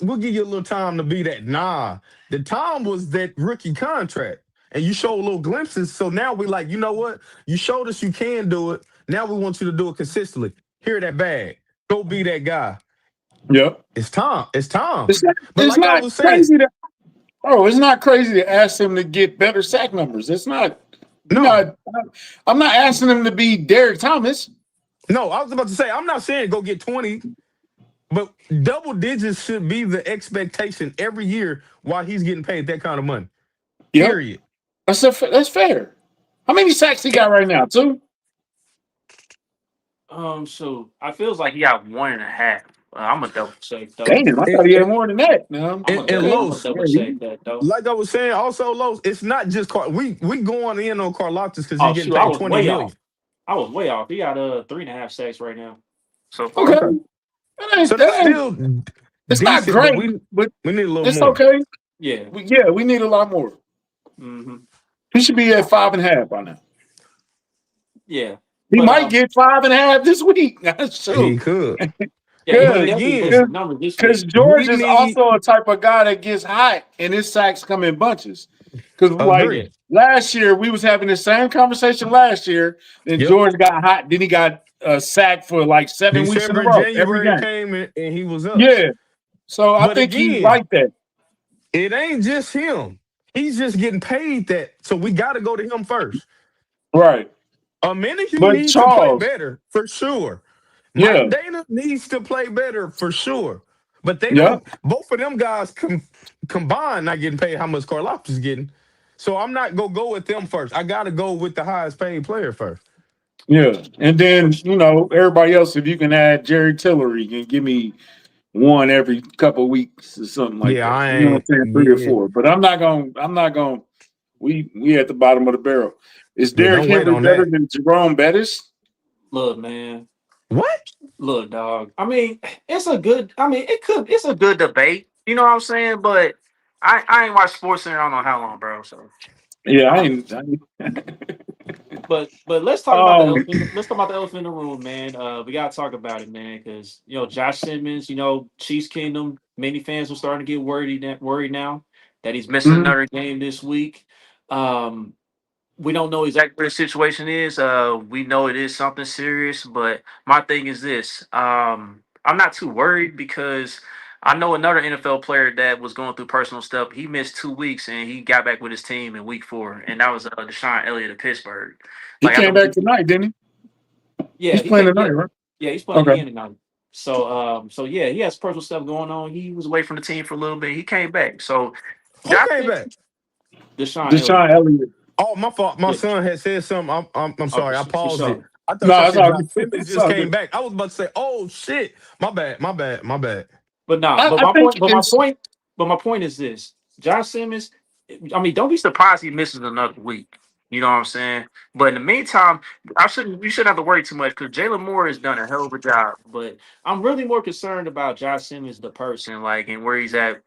We'll give you a little time to be that. Nah, the time was that rookie contract, and you show little glimpses. So now we like, you know what? You showed us you can do it. Now we want you to do it consistently. Here, that bag. Go be that guy. Yep. It's time. It's time. It's not crazy to ask him to get better sack numbers. It's not. No. I'm not asking him to be Derek Thomas. No, I was about to say, I'm not saying go get 20, but double digits should be the expectation every year while he's getting paid that kind of money. Yep. Period. That's fair. How many sacks he got right now? 2? So I feels like he got 1.5. I'm gonna double check though. Damn, I thought he had more than that. No, I'm gonna double check that though. Like I was saying, also Los, it's not just we going in on Karlaftis because he's getting paid $20 million. I was way off. He got 3.5 sacks right now. So okay. So that's still it's decent, not great, but we need a little it's more. Okay. Yeah. We need a lot more. Mm-hmm. He should be at 5.5 by now. Yeah. He might get 5.5 this week. That's true. He could. Yeah, again, because George is also a type of guy that gets hot and his sacks come in bunches. Because like last year, we was having the same conversation last year. Then George got hot. Then he got a sack for like 7 weeks in a row. January came and he was up. Yeah. So I think he's like that. It ain't just him. He's just getting paid that. So we got to go to him first. Right. Omenihu needs to play better for sure. Yeah. Mike Dana needs to play better for sure. But they don't. Both of them guys combined not getting paid how much Karlaftis is getting. So I'm not going to go with them first. I got to go with the highest paid player first. Yeah. And then, everybody else, if you can add Jerry Tillery and give me one every couple of weeks or something like that. I ain't 3 or 4. But I'm not going we at the bottom of the barrel. Is Yeah, Derrick don't wait Henry on better that. than Jerome Bettis? Look, man. What? Look, dog. I mean, it's a good. I mean, it's a good debate. You know what I'm saying? But I ain't watched Sports Center. I don't know how long, bro. So, Yeah, I uh, ain't. but let's talk about the Um, elephant. Let's talk about the elephant in the room, man. We gotta talk about it, man, because Josh Simmons. Chiefs Kingdom. Many fans are starting to get worried now that he's missing mhm. another game this week. Um, we don't know exactly what the situation is. We know it is something serious, but my thing is this: I'm not too worried because I know another NFL player that was going through personal stuff. He missed 2 weeks and he got back with his team in week 4, and that was Deshaun Elliott of Pittsburgh. He Like I came know, back tonight, didn't he? yeah, He's he playing can't. tonight, Yeah, right? yeah, he's playing Okay. again tonight. So yeah, he has personal stuff going on. He was away from the team for a little bit. He came back. So Who Josh came Simmons, back? Deshaun Elliott. Deshaun Elliott. Oh, my fault. My Yeah, son had said something. I'm oh, sorry. I for paused it. sure. I thought No, y'all it's said all Josh good. Simmons It's just all came good. back. I was about to say, oh shit. My bad. My bad. My bad. But nah, I think it's but my point is this: Josh Simmons. I mean, don't be surprised he misses another week. You know what I'm saying? But in the meantime, we shouldn't have to worry too much because Jalen Moore has done a hell of a job. But I'm really more concerned about Josh Simmons, the person, like, and where he's at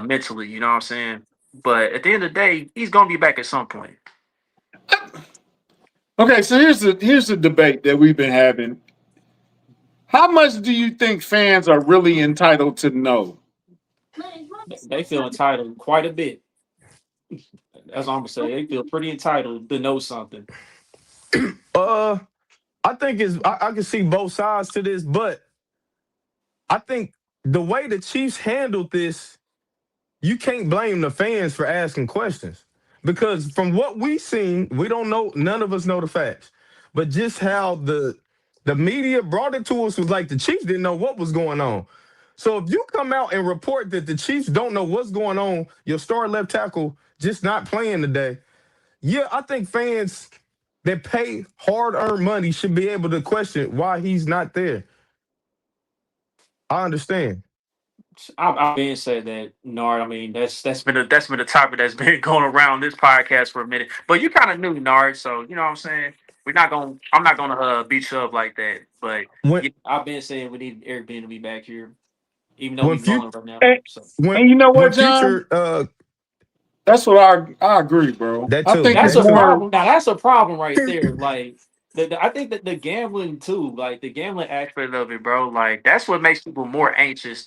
mentally. You know what I'm saying? But at the end of the day, he's gonna be back at some point. okay. So here's the debate that we've been having. How much do you think fans are really entitled to know? They feel entitled quite a bit. That's what I'm gonna say. They feel pretty entitled to know something. Uh, I think I can see both sides to this, but I think the way the Chiefs handled this, you can't blame the fans for asking questions. Because from what we've seen, we don't know, none of us know the facts. But just how the media brought it to us was like the Chiefs didn't know what was going on. So if you come out and report that the Chiefs don't know what's going on, your star left tackle just not playing today, yeah, I think fans that pay hard-earned money should be able to question why he's not there. I understand. I've been said that, Nard. I mean, that's been a topic that's been going around this podcast for a minute. But you kind of knew, Nard. So you know what I'm saying. I'm not gonna beat you up like that. But When yeah, I've been saying we need Eric Ben to be back here, even though when he's future rolling right now. And, So when and you know when what, John? future That's what I agree, bro. that I too, think that's it's that a too. more. problem. Now that's a problem right there. Like I think that the gambling too, like the gambling aspect of it, bro. Like that's what makes people more anxious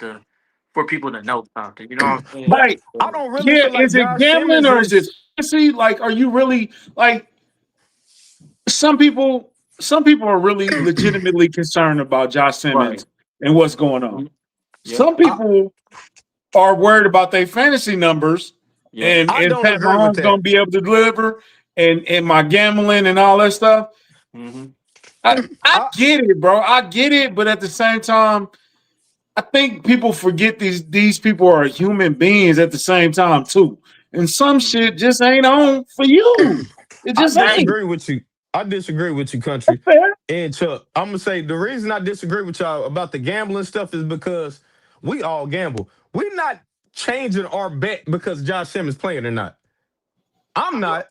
for people to know something. You know what I'm saying? Like, I don't really yeah, feel like is it Josh gambling Simmons or is it is. fantasy? Like, are you really like some people? Some people are really legitimately concerned about Josh Right. Simmons and what's going on. Mhm. Yep. Some people are worried about their fantasy numbers Yep. I and don't Pat agree with Mahomes that. gonna be able to deliver and my gambling and all that stuff. Hmm. I I get it, bro. I get it, but at the same time, I think people forget these people are human beings at the same time too. And some shit just ain't on for you. It I just ain't. disagree with you. I disagree with you, country. Fair. And Chuck, I'm gonna say the reason I disagree with y'all about the gambling stuff is because we all gamble. We're not changing our bet because Josh Simmons playing or not. I'm not.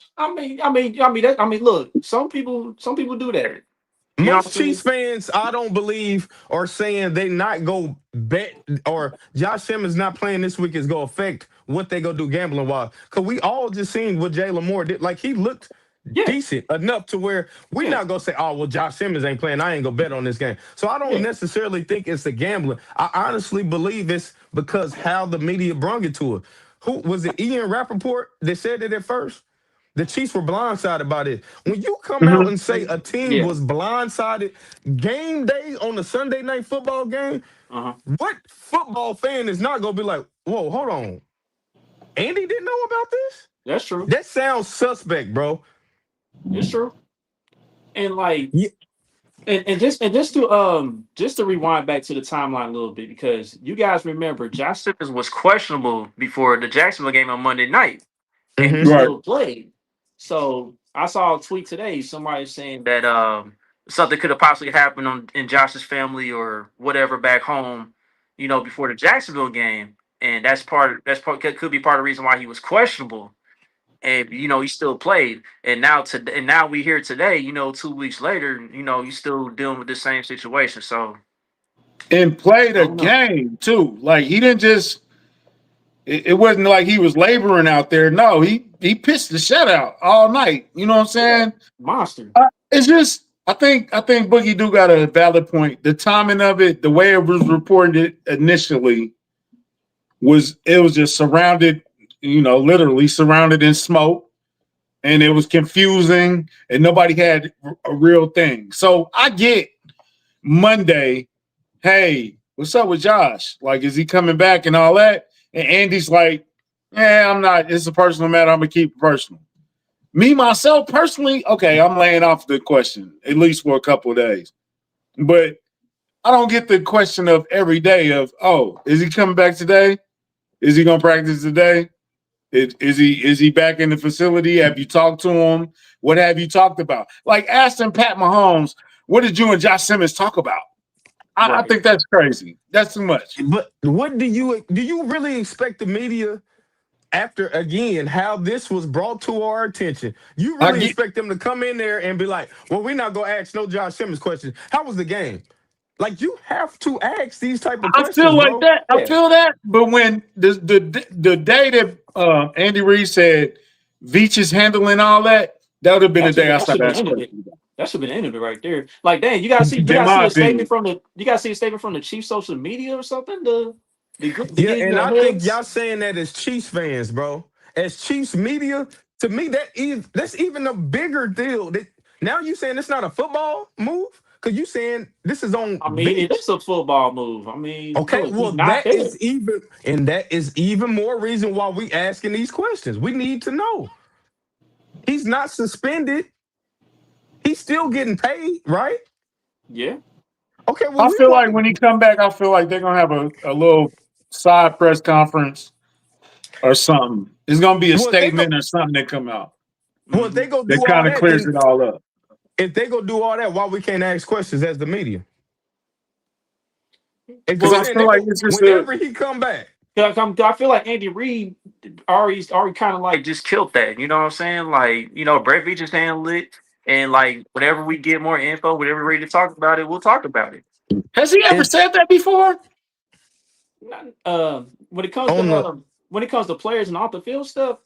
Look, some people do that. You know what I'm Most Chiefs saying? fans, I don't believe, are saying they not go bet or Josh Simmons not playing this week is gonna affect what they go do gambling wise. Cause we all just seen what Jalen Moore did. Like he looked Yeah, decent enough to where we're yeah, not gonna say, oh well, Josh Simmons ain't playing. I ain't gonna bet on this game. So I don't yeah. necessarily think it's the gambling. I honestly believe it's because how the media brung it to us. Who was it? Ian Rappaport that said it at first? The Chiefs were blindsided by this. When you come out Mhm. and say a team Yeah. was blindsided game day on the Sunday night football game, Uh-huh. what football fan is not going to be like, whoa, hold on. Andy didn't know about this? That's true. That sounds suspect, bro. It's true. And like Yeah. and just to rewind back to the timeline a little bit because you guys remember Josh Simmons was questionable before the Jacksonville game on Monday night and he Mm-hmm. Right. still played. So I saw a tweet today, somebody saying that something could have possibly happened in Josh's family or whatever back home, before the Jacksonville game. And that's part could be part of the reason why he was questionable. and he still played. And now we here today. 2 weeks later, you still dealing with the same situation. So and played I a don't know. game too. Like he didn't just. It wasn't like he was laboring out there. No, he pitched the shutout all night. You know what I'm saying? Monster. It's just I think Boogie do got a valid point. The timing of it, the way it was reported initially, was just surrounded, literally surrounded in smoke, and it was confusing, and nobody had a real thing. So I get Monday, hey, what's up with Josh? Like, is he coming back and all that? And Andy's like, I'm not. It's a personal matter. I'm gonna keep it personal. Me, myself, personally, okay, I'm laying off the question, at least for a couple of days. But I don't get the question of every day of, is he coming back today? Is he gonna practice today? Is he back in the facility? Have you talked to him? What have you talked about? Like asking Pat Mahomes, what did you and Josh Simmons talk about? I think that's crazy. That's too much. But what do you really expect the media, after again how this was brought to our attention, you really expect them to come in there and be like, well, we're not gonna ask no Josh Simmons questions. How was the game? Like, you have to ask these type of questions. I feel like bro. that. I feel that. But when the day that Andy Reid said Veach is handling all that, that would have been the day I started asking. That should have been the end of it right there. Like, dang, you gotta see a statement from the Chiefs social media or something. And I think y'all saying that as Chiefs fans, bro. As Chiefs media, to me, that's even a bigger deal. Now you saying it's not a football move? Because you saying this is on. I mean, it is a football move. I mean, okay, look, well, that is even more reason why we asking these questions. We need to know. He's not suspended. He's still getting paid, right? Yeah. Okay. Well, I feel like when he come back, I feel like they're gonna have a little side press conference or something. It's gonna be a statement or something that come out. Well, if they go do that kind of clears it all up. If they go do all that, why we can't ask questions as the media? Because I feel like it's just whenever he come back. I feel like Andy Reid already kind of like just killed that. You know what I'm saying? Like, Brett Veach is handling it, and like whenever we get more info, whenever we're ready to talk about it, we'll talk about it. Has he ever said that before? When it comes to players and off the field stuff,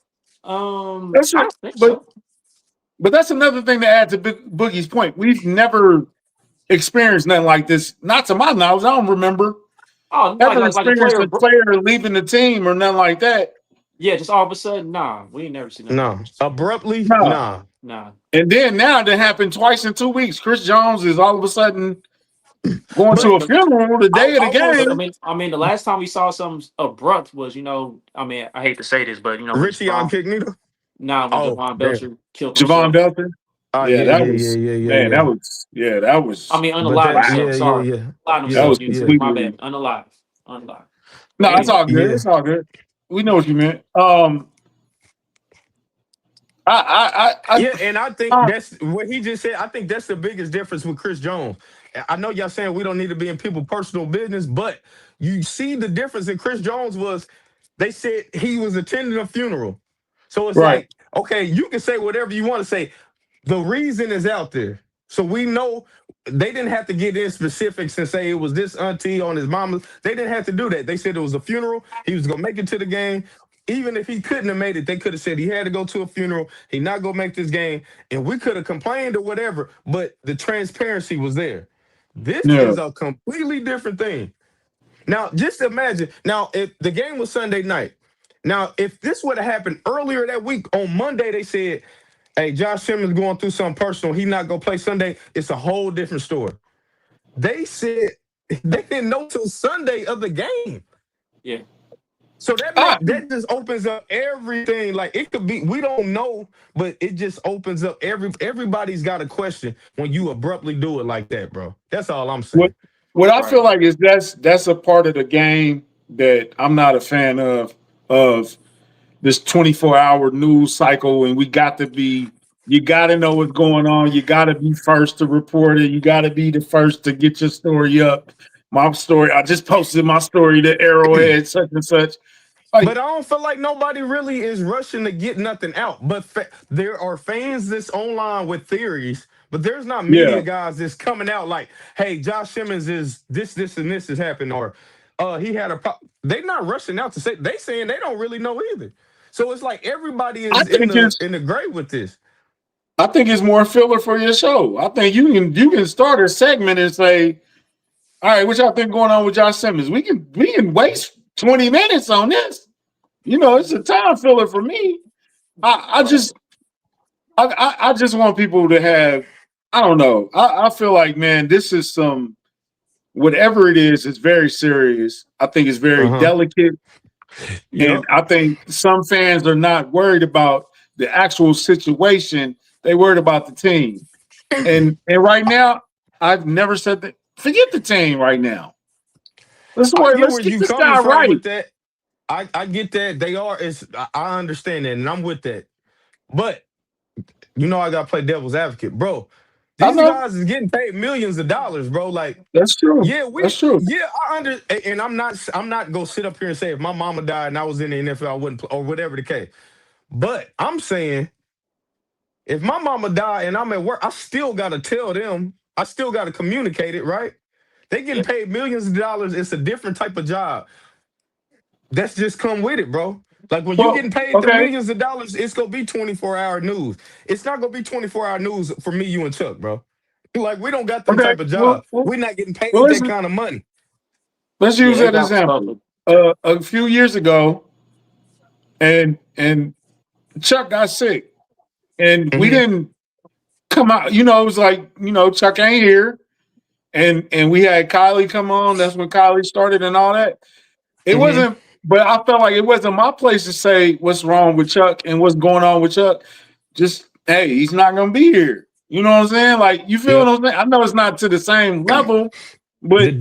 that's right. But that's another thing to add to Boogie's point. We've never experienced nothing like this. Not to my knowledge. I don't remember ever experienced a player leaving the team or nothing like that. Yeah, just all of a sudden, nah. We ain't never seen that. No. Abruptly, nah. And then now that happened twice in 2 weeks. Chris Jones is all of a sudden going to a funeral the day of the game. I mean, the last time we saw something abrupt was, I mean, I hate to say this, but Richie Incognito? Nah, when Javon Belcher killed Javon Belcher? That was. I mean, unalive himself. Sorry. That was completely. My bad. Unalive. No, it's all good. It's all good. We know what you meant. And I think that's what he just said. I think that's the biggest difference with Chris Jones. I know y'all saying we don't need to be in people's personal business, but you see the difference in Chris Jones was they said he was attending a funeral. So it's like, okay, you can say whatever you want to say. The reason is out there. So we know they didn't have to get in specifics and say it was this auntie on his mama. They didn't have to do that. They said it was a funeral. He was going to make it to the game. Even if he couldn't have made it, they could have said he had to go to a funeral. He not going to make this game. And we could have complained or whatever, but the transparency was there. This is a completely different thing. Now, just imagine. Now, if the game was Sunday night. Now, if this would have happened earlier that week, on Monday, they said, hey, Josh Simmons going through something personal. He not going to play Sunday. It's a whole different story. They said they didn't know till Sunday of the game. Yeah. So that just opens up everything. Like, it could be, we don't know, but it just opens up everybody's got a question when you abruptly do it like that, bro. That's all I'm saying. What I feel like is that's a part of the game that I'm not a fan of this 24-hour news cycle, and you got to know what's going on. You got to be first to report it. You got to be the first to get your story up. My story, I just posted my story to Arrowhead, such and such. Like, But I don't feel like nobody really is rushing to get nothing out. But there are fans that's online with theories, but there's not yeah, media guys that's coming out like, "Hey, Josh Simmons is this, and this has happened," or he had a problem. They're not rushing out to say. They saying they don't really know either. So it's like everybody I is think it's in the grave with this. I think it's more filler for your show. I think you can start a segment and say, all right, what y'all think going on with Josh Simmons? We can waste 20 minutes on this. You know, it's a time filler for me. I just I just want people to have, I don't know. I feel like, man, this is some, whatever it is, it's very serious. I think it's very Uh-huh. delicate. Yep. And I think some fans are not worried about the actual situation. They worried about the team. And right now, I've never said that. Forget the team right now. Let's I worry. get Let's where get you this coming guy from right. with that. I get that they are. I understand that, and I'm with that. But I got to play devil's advocate, bro. I These know guys is getting paid millions of dollars, bro. Like, that's true. yeah, That's true. I under, and I'm not gonna sit up here and say if my mama died and I was in the NFL, I wouldn't play, or whatever the case. But I'm saying if my mama died and I'm at work, I still gotta tell them. I still gotta communicate it, right? They getting Yep. paid millions of dollars. It's a different type of job. That's just come with it, bro. Like when you Well, getting paid the okay, millions of dollars, it's gonna be 24-hour news. It's not gonna be 24-hour news for me, you, and Chuck, bro. Like we don't got them okay. type of Well, job. well, We're not getting well paid that kind of money. let's Yeah, use they that got example. stuff. A few years ago, and Chuck got sick, and we Hmm. didn't come out. You know, it was like, Chuck ain't here, and we had Kylie come on. That's when Kylie started and all that. It Hmm. wasn't, but I felt like it wasn't my place to say what's wrong with Chuck and what's going on with Chuck. Just, hey, he's not gonna be here. You know what I'm saying? Like, you feel what Yep. I'm saying? I know it's not to the same level, but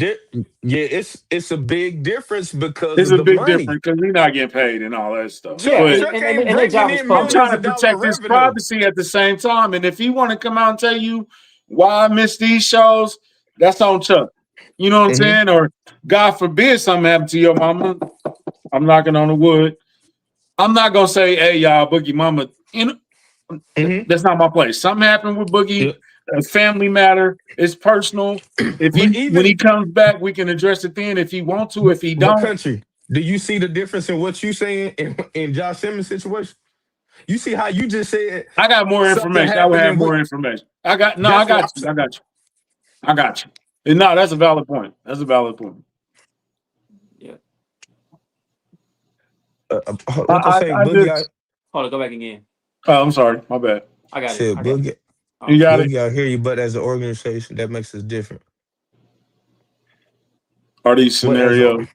Yeah, it's a big difference because it's of a the big money. difference because he's not getting paid and all that stuff. Yeah, Chuck But Chuck ain't and their bringing job is in I'm public. millions trying to of dollar protect his revenue. privacy at the same time. And if he want to come out and tell you why I miss these shows, that's on Chuck. You know what I'm Hmm. saying? Or God forbid something happened to your mama. I'm knocking on the wood. I'm not gonna say, "Hey, y'all, Boogie Mama." Hmm. That's not my place. Something happened with Boogie, Yep. a family matter. It's personal. But When even he comes back, we can address it then. If he want to, if he but don't, country, do you see the difference in what you saying in Josh Simmons' situation? You see how you just said I got more something information. I would happened have and more information. I got no. I that's what got I'm you. saying. I got you. I got you. And no, that's a valid point. That's a valid point. Yeah. What I say, I Boogie? I just. Hold on, go back again. Oh, I'm sorry. My bad. I got it. said I got it. Boogie. You Oh, got it. Boogie, I hear you, but as an organization, that makes us different. Are these What as a scenarios?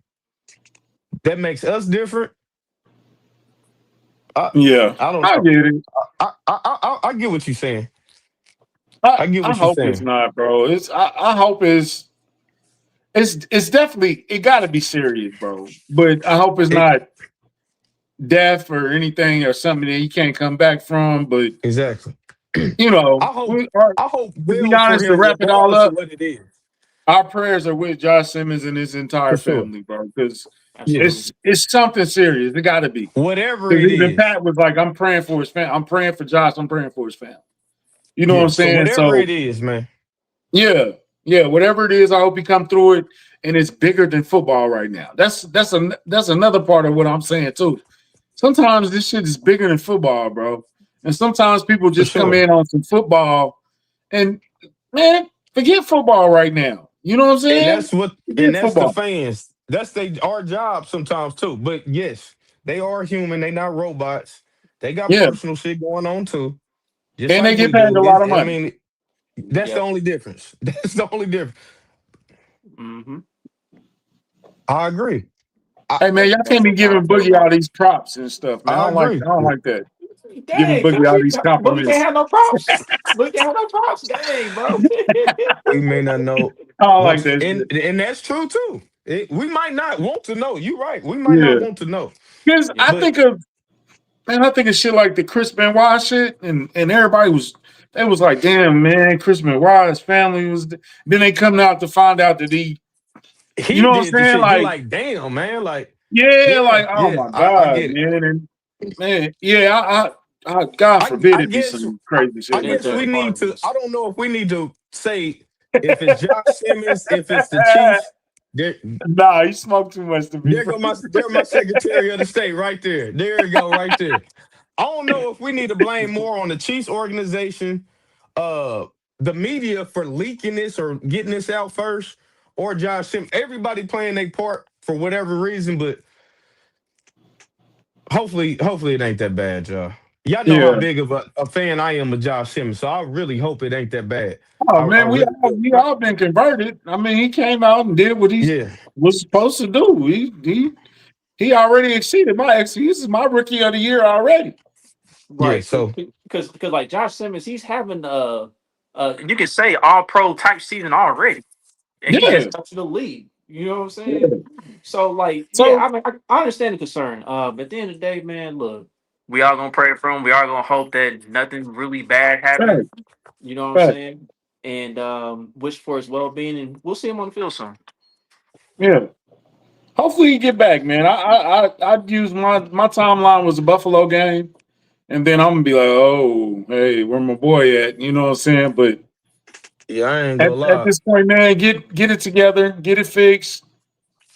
that makes us different? I Yeah, I don't I know. get it. I get what you're saying. I I get I what you're hope it's saying. not, bro. I hope it's definitely, it got to be serious, bro. But I hope it's It, not death or anything or something that he can't come back from. But exactly. you I hope we are, I hope to be well for honest, to him, wrap it all regardless of up, what it is. our prayers are with Josh Simmons and his For entire sure. family, bro. Because Yes. absolutely. it's something serious. It got to be. Whatever Because it even is. Pat was like, "I'm praying for his family. I'm praying for Josh. I'm praying for his family." You know what I'm Yeah. So saying? whatever So it is, man. yeah, yeah. Whatever it is, I hope he come through it. And it's bigger than football right now. That's another part of what I'm saying too. Sometimes this shit is bigger than football, bro. And sometimes people For just come sure. in on some football and, man, forget football right now. You know what I'm saying? And Forget that's the football. fans. That's our job sometimes too. But yes, they are human. They not robots. They got Yeah. personal shit going on too, just And they like get we paid do. a lot of I money. mean, that's the Yep. only difference. That's the only difference. Mm-hmm. I agree. I, Hey man, y'all That's can't be just how I giving feel Boogie about all it. these props and stuff, man. I I agree. don't like that. Giving Dang, Boogie all country. these But we can't compliments. have no props. We can't have no props. Dang, bro. We may not know I don't like what's that shit. and that's true too. We might not want to know. You're right. We might not Yeah. want to know. Because Yeah. But I think of shit like the Chris Benoit shit, and everybody was, they was like, damn, man, Chris Benoit's family was. Then they come out to find out that he, you he know what I'm did the saying? shit. You Like, like, damn, man. Like, Yeah, Yeah, like oh yeah, my I god, get it. man, and man, yeah, God forbid I it be guess some crazy I shit Yeah, like guess that we that. need part to. was. I don't know if we need to say if it's Josh Simmons, if it's the Chiefs. There, Nah, you smoke too much to be. there my Secretary of the State right there. There you go, right there. I don't know if we need to blame more on the Chiefs organization, uh, the media for leaking this or getting this out first, or Josh Simmons. Everybody playing their part for whatever reason, but hopefully it ain't that bad, y'all. Y'all know how Yeah. big of a fan I am of Josh Simmons, so I really hope it ain't that bad. Oh I man, really do. we all been converted. I mean, he came out and did what he Yeah, was supposed to do. He already exceeded my excuses. My rookie of the year already. yeah. Right, So because like Josh Simmons, he's having you could say all pro type season already, and he Yeah. just touched the league. You know what I'm saying? Yeah. So like, yeah, So I understand the concern. But at the end of the day, man, look, we all gonna pray for him. We all gonna hope that nothing really bad happens. fact, You know what I'm fact. saying? And wish for his well being, and we'll see him on the field soon. Yeah. Hopefully he get back, man. I'd use my timeline was a Buffalo game, and then I'm gonna be like, oh, hey, where my boy at? You know what I'm saying? But yeah, I ain't gonna at lie. this point, man, get it together, get it fixed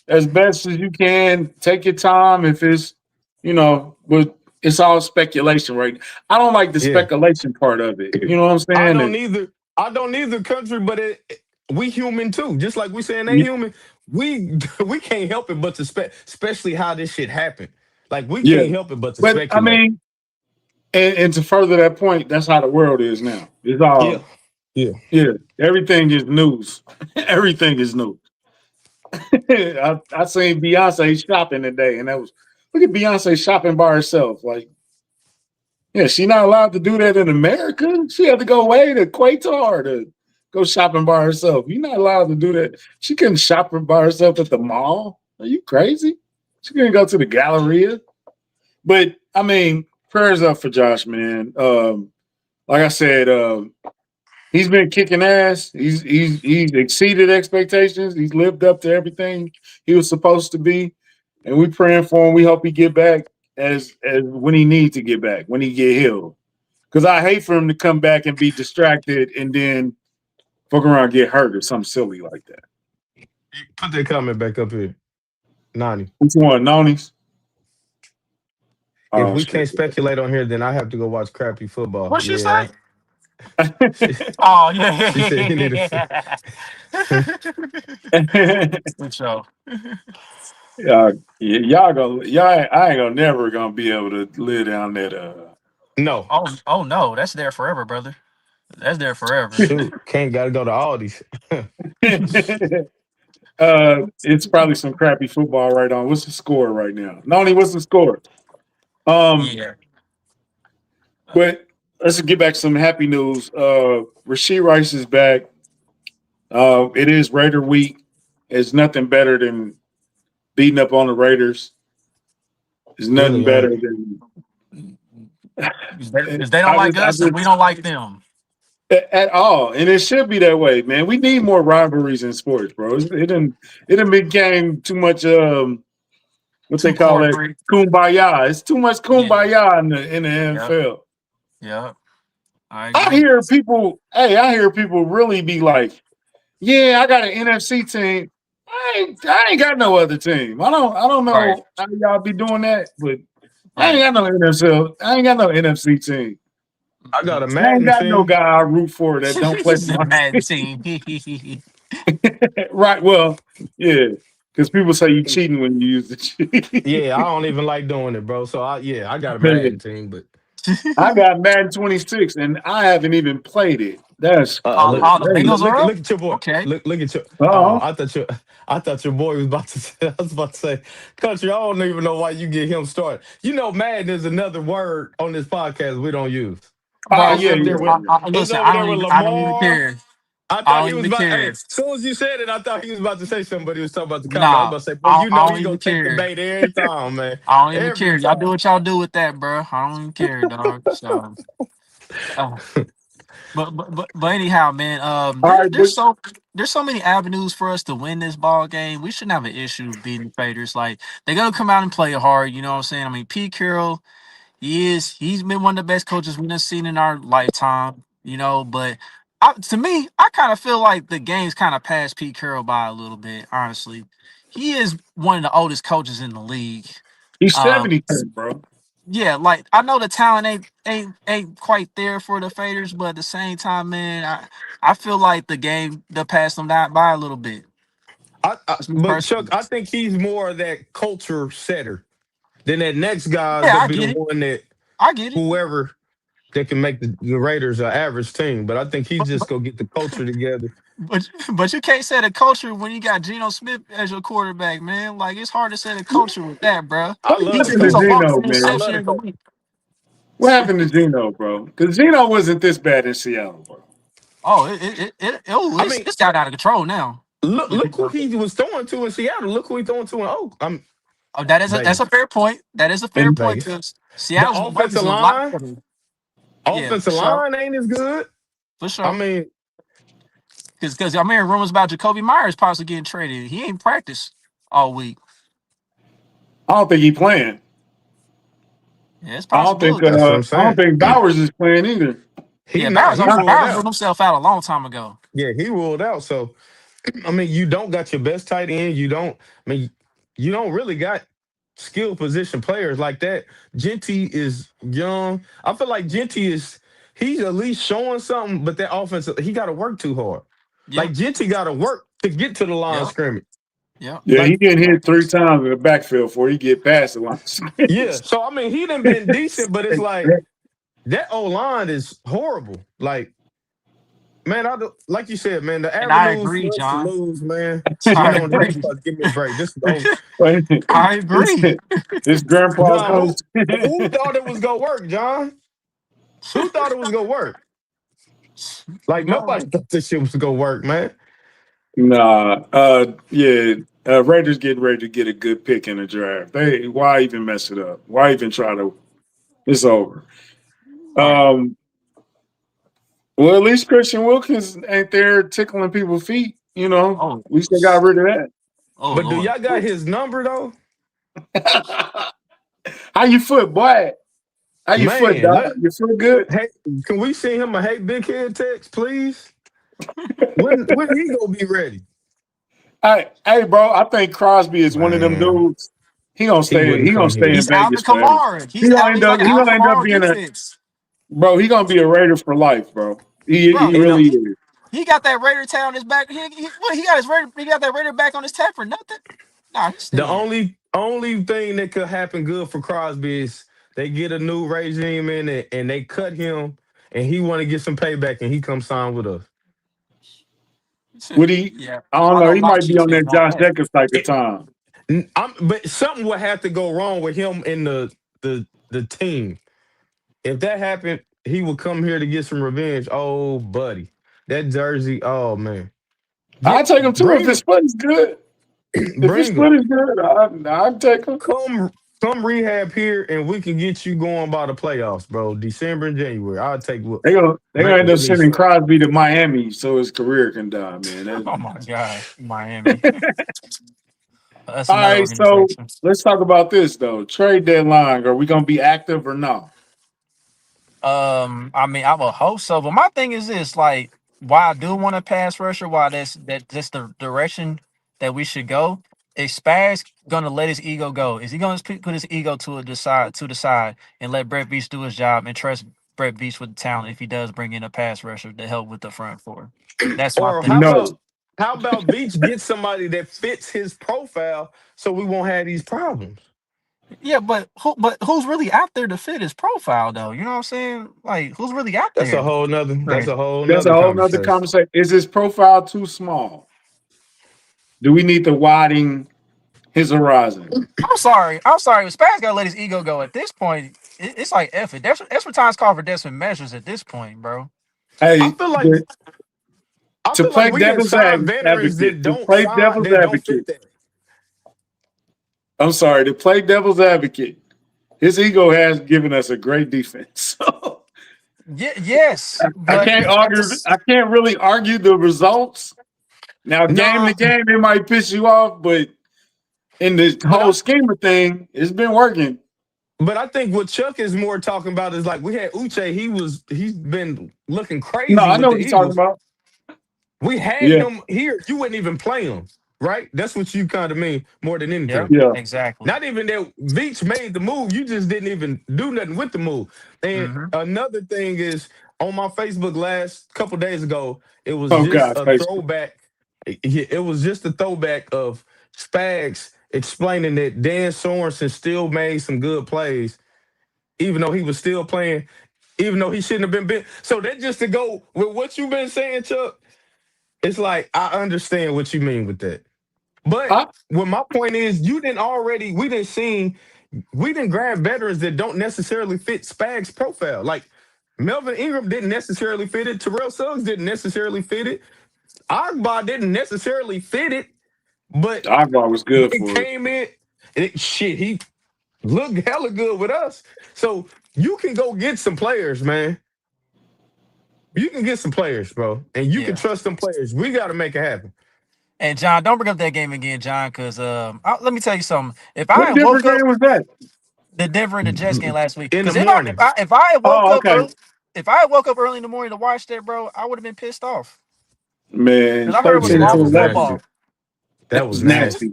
as best as you can. Take your time. If it's, but it's all speculation, right? I don't like the Yeah. speculation part of it. You know what I'm I saying? don't either. I don't either country, but we human too. Just like we saying they Yeah, human, we we can't help it but to especially how this shit happened. Like we yeah. can't help it but to But I speculate. mean, and to further that point, that's how the world is now. It's Yeah, all yeah. yeah. Everything is news. Everything is news. I seen Beyonce shopping today, and that was look at Beyonce shopping by herself. Like, yeah, she not allowed to do that in America. She had to go away to Qatar to go shopping by herself. You're not allowed to do that. She couldn't shop by herself at the mall. Are you crazy? She couldn't go to the Galleria. But I mean, prayers up for Josh, man. Like I said, he's been kicking ass. He's exceeded expectations. He's lived up to everything he was supposed to be, and we praying for him. We hope he get back as when he needs to get back when he get healed. Because I hate for him to come back and be distracted and then fuck around and get hurt or something silly like that. Put that comment back up here, Nani. Which one, Noni's? If Oh we shit. can't speculate on here, then I have to go watch crappy football. What she Yeah, say? Oh she said he need to. yeah. Good show. y'all, I ain't gonna never gonna be able to live down that. No, Oh no, that's there forever, brother. That's there forever. shoot, can't gotta go to Aldi's. It's probably some crappy football right on. What's the score right now? Noni, what's the score? Um, Yeah. but let's get back to some happy news. Rashee Rice is back. It is Raider week. It's nothing better than beating up on the Raiders. It's nothing Really better ain't. than If they don't like I us, we just don't like them. at all, and it should be that way, man. We need more rivalries in sports, bro. It didn't became too much. What they Too call it, corporate. kumbaya. It's too much Yeah. kumbaya in the Yep. NFL. Yep. I I agree. hear people, I hear people really be like, "Yeah, I got an NFC team. I ain't got no other team. I don't Right. know how y'all be doing that, but I ain't Right. got no NFC. I ain't got no NFC team. I got a I ain't Madden got no team. guy I root for that don't play This for is a my bad team. team. Right? Well, yeah, because people say you cheating when you use the cheat. Yeah, I don't even like doing it, bro. So I got a Madden team, but I got Madden 26 and I haven't even played it. That's look, All the crazy. Bengals are up. look at your boy. Okay. Look at your. Oh, Uh-huh. I thought your boy was about to. Say, I was about to say, country. I don't even know why you get him started. You know, Madden is another word on this podcast we don't use. Oh Bro, It's yeah, up yeah, there with. yeah. It's listen, over there with I don't even Lamar. care. I I thought he don't was even about. Hey, care. as soon as you said it, I thought he was about to say something, but he was talking about the comment. I was Nah, about to say, boy, you I know don't he even gonna take the care. bait every time, man. I don't even Every care. Y'all do time. what y'all do with that, bro. I don't even care, dog. So, uh, But anyhow, man, All right, but there's so many avenues for us to win this ball game. We shouldn't have an issue beating the Faders. Like they're gonna come out and play hard. You know what I'm saying? I mean, Pete Carroll, he's been one of the best coaches we've seen in our lifetime. You know, but to me, I kind of feel like the game's kind of passed Pete Carroll by a little bit. Honestly, he is one of the oldest coaches in the league. he's Um, 72, bro. yeah, like I know the talent ain't quite there for the Faders, but at the same time, man, I feel like the game they passed them down by a little bit. It's me But Chuck, personally. I think he's more of that culture setter than that next guy's Yeah, gonna I be the get it. one that I get it. whoever that can make the Raiders an average team. But I think he's But just but gonna get the culture together. but you can't set a culture when you got Geno Smith as your quarterback, man. Like it's hard to set a culture with that, bro. I What love the He's happened to he's a culture. walking Geno, I man? love interception the in the culture. league. What happened to Geno, bro? Because Geno wasn't this bad in Seattle, bro. Oh, I mean, it's got out of control now. With look who Geno. he was throwing to in Seattle. Look who he throwing to in Oak. I'm Oh, that's a Vegas. fair point. That is a fair And point Vegas. because The Seattle's weapons offensive is a lot line, better. Yeah, for offensive sure. line ain't as good. For I sure. mean, Because I'm hearing rumors about Jacoby Myers possibly getting traded. He ain't practiced all week. I don't think he playing. Yeah, it's I don't think possibility. that's what I'm I don't saying. think Bowers is playing either. He Yeah, not. He ruled Bowers ruled out. himself out a long time ago. Yeah, he ruled out. So I mean, you don't got your best tight end. You don't. I mean, you don't really got skill position players like that. Genty is young. I feel like Genty is. He's at least showing something, but that offense, he got to work too hard. Like Yep. Genty got to work to get to the line of Yep. scrimmage. Yep. Yeah, he Like, getting hit 3 times in the backfield before he get past the line. of yeah. scrimmage. So I mean, he done been decent, but it's like that O line is horrible. Like, man, like you said, man, the And I avenues agree, for us to John. lose, man. I Geno, agree. give me a break. This is over. Wait, I this, agree. this grandpa's John, coach. who thought it was gonna work, John? Who thought it was gonna work? Like nobody No. thought this shit was gonna work, man. Nah, yeah, Raiders getting ready to get a good pick in the draft. Why even mess it up? Why even try to? It's over. Right. Um, well, at least Christian Wilkins ain't there tickling people's feet. You know, Oh. at least they got rid of Oh But do Lord. y'all got his number though? that. How you foot, boy? How you foot, Man, dog? You foot good? hey, can we send him a hey big head text, please? When he gonna be ready? Hey, bro, I think Crosby is one of them Man, dudes. He gonna he stay. wouldn't He gonna come stay here. in He's Vegas Alvin forever. Kamara. He's like He Alvin gonna end up Kamara being a defense. bro. He gonna be a Raider for life, bro. He Bro, You know, really is. he got that Raider tag on his back. He got his Raider. He got that Raider back on his tag for nothing. Nah, he's the staying. only thing that could happen good for Crosby is they get a new regime in it and they cut him and he want to get some payback and he comes sign with us. Would he? Yeah, I don't I know. know a He lot of might be Chiefs on fans that want Josh that. Jacobs type of time. But something would have to go wrong with him in the team. If that happened, he would come here to get some revenge. Oh, buddy, that jersey. Oh man, I take him too if bring his him, foot is good. If his bring foot him. is good, I'd take him. Come rehab here, and we can get you going by the playoffs, bro. December and January. I'll take They gonna end up Vegas needs sending something. Crosby to Miami so his career can die, man. Oh my God, Miami. That's All another right, so organization. let's talk about this though. Trade deadline. Are we gonna be active or no? I mean, I will hope so. But my thing is this: like, why I do want a pass rusher, why that's the direction that we should go. Is Spags gonna let his ego go? Is he gonna put his ego to the side and let Brett Beach do his job and trust Brett Beach with the talent if he does bring in a pass rusher to help with the front four? That's my Or thing. No. how about Beach get somebody that fits his profile so we won't have these problems? Yeah, but who's really out there to fit his profile though? You know what I'm saying? Like, who's really out That's a there? whole nother. That's Right. a whole That's a nother whole nother conversation. conversation. Is his profile too small? Do we need to widen his horizon? I'm sorry. I'm sorry. Spags gotta let his ego go. At this point, it's like F it. That's what times call for desperate measures at this point, bro. I Hey, feel like I to feel like play we done devil's signed veterans advocate, that don't fit that. I'm sorry, to play devil's advocate, his ego has given us a great defense. Yes, I but can't I argue. just I can't really argue the results. Now, game Nah, to game, it might piss you off, but in the but whole scheme of thing, it's been working. I think what Chuck is more talking about is like we had Uche. He's been looking No, crazy I with know the what you're talking Eagles. about. We had Yeah, him here. You wouldn't even play him, right? That's what you kind of mean more than yep, anything. yeah. exactly. Not even that Beach made the move. You just didn't even do nothing with the move. And Hmm. another thing is on my Facebook last couple days ago, it was Oh just God, a Facebook. throwback. It was just a throwback of Spags explaining that Dan Sorensen still made some good plays, even though he was still playing, even though he shouldn't have been. So that just to go with what you've been saying, Chuck, it's like I understand what you mean with that. But I, what my point is, we didn't grab veterans that don't necessarily fit Spag's profile. Like Melvin Ingram didn't necessarily fit it. Terrell Suggs didn't necessarily fit it. Agba didn't necessarily fit it, but Agbar was good it for us. came in. Shit, he looked hella good with us. So you can go get some players, man. You can get some players, bro, and you can Yeah. trust them players. We got to make it happen. And John, don't bring up that game again, John, because let me tell you something. If I What had woke different up game was that? the Denver and the Jets game last week, In the because morning. if I had woke Oh, up okay. early, if I had woke up early in the morning to watch that, bro, I would have been pissed off Man, because I heard it was 13 Yeah, to that awful was 11. nasty. football. That That was was nasty. nasty.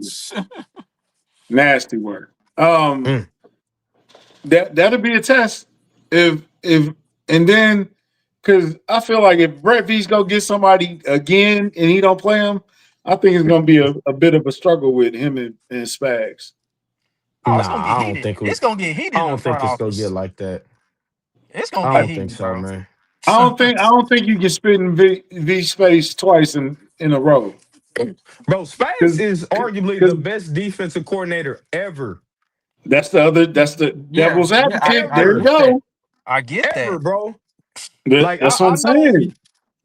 Nasty work. Mm. That'll be a test. If and then because I feel like if Brett Veach go get somebody again and he don't play him, I think it's gonna be a bit of a struggle with him and Spags. Oh, it's gonna Nah, get heated. It's gonna get heated I in the don't front think it's gonna get office. like that. It's gonna I get I, don't think heated, so, bro. man. I don't think you can spit in V space twice in a row. Bro, Spags is arguably Because the best defensive coordinator ever. that's the Yeah, devil's yeah, advocate. I There you Ever. get that. go. I get Ever, that. bro. Like That's what I'm I know, saying.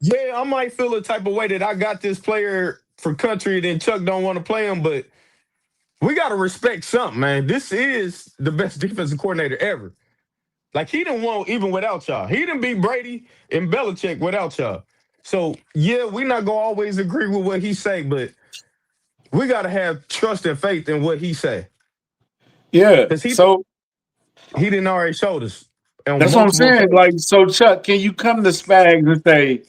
yeah, I might feel a type of way that I got this player for country, then Chuck don't want to play him, but we gotta respect something, man. This is the best defensive coordinator ever. Like he didn't want even without y'all. He didn't beat Brady and Belichick without y'all. So yeah, we not gonna always agree with what he say, but we gotta have trust and faith in what he say. Yeah. Because So he didn't already showed us on that's what I'm multiple saying. occasions. Like, so Chuck, can you come to Spags and say,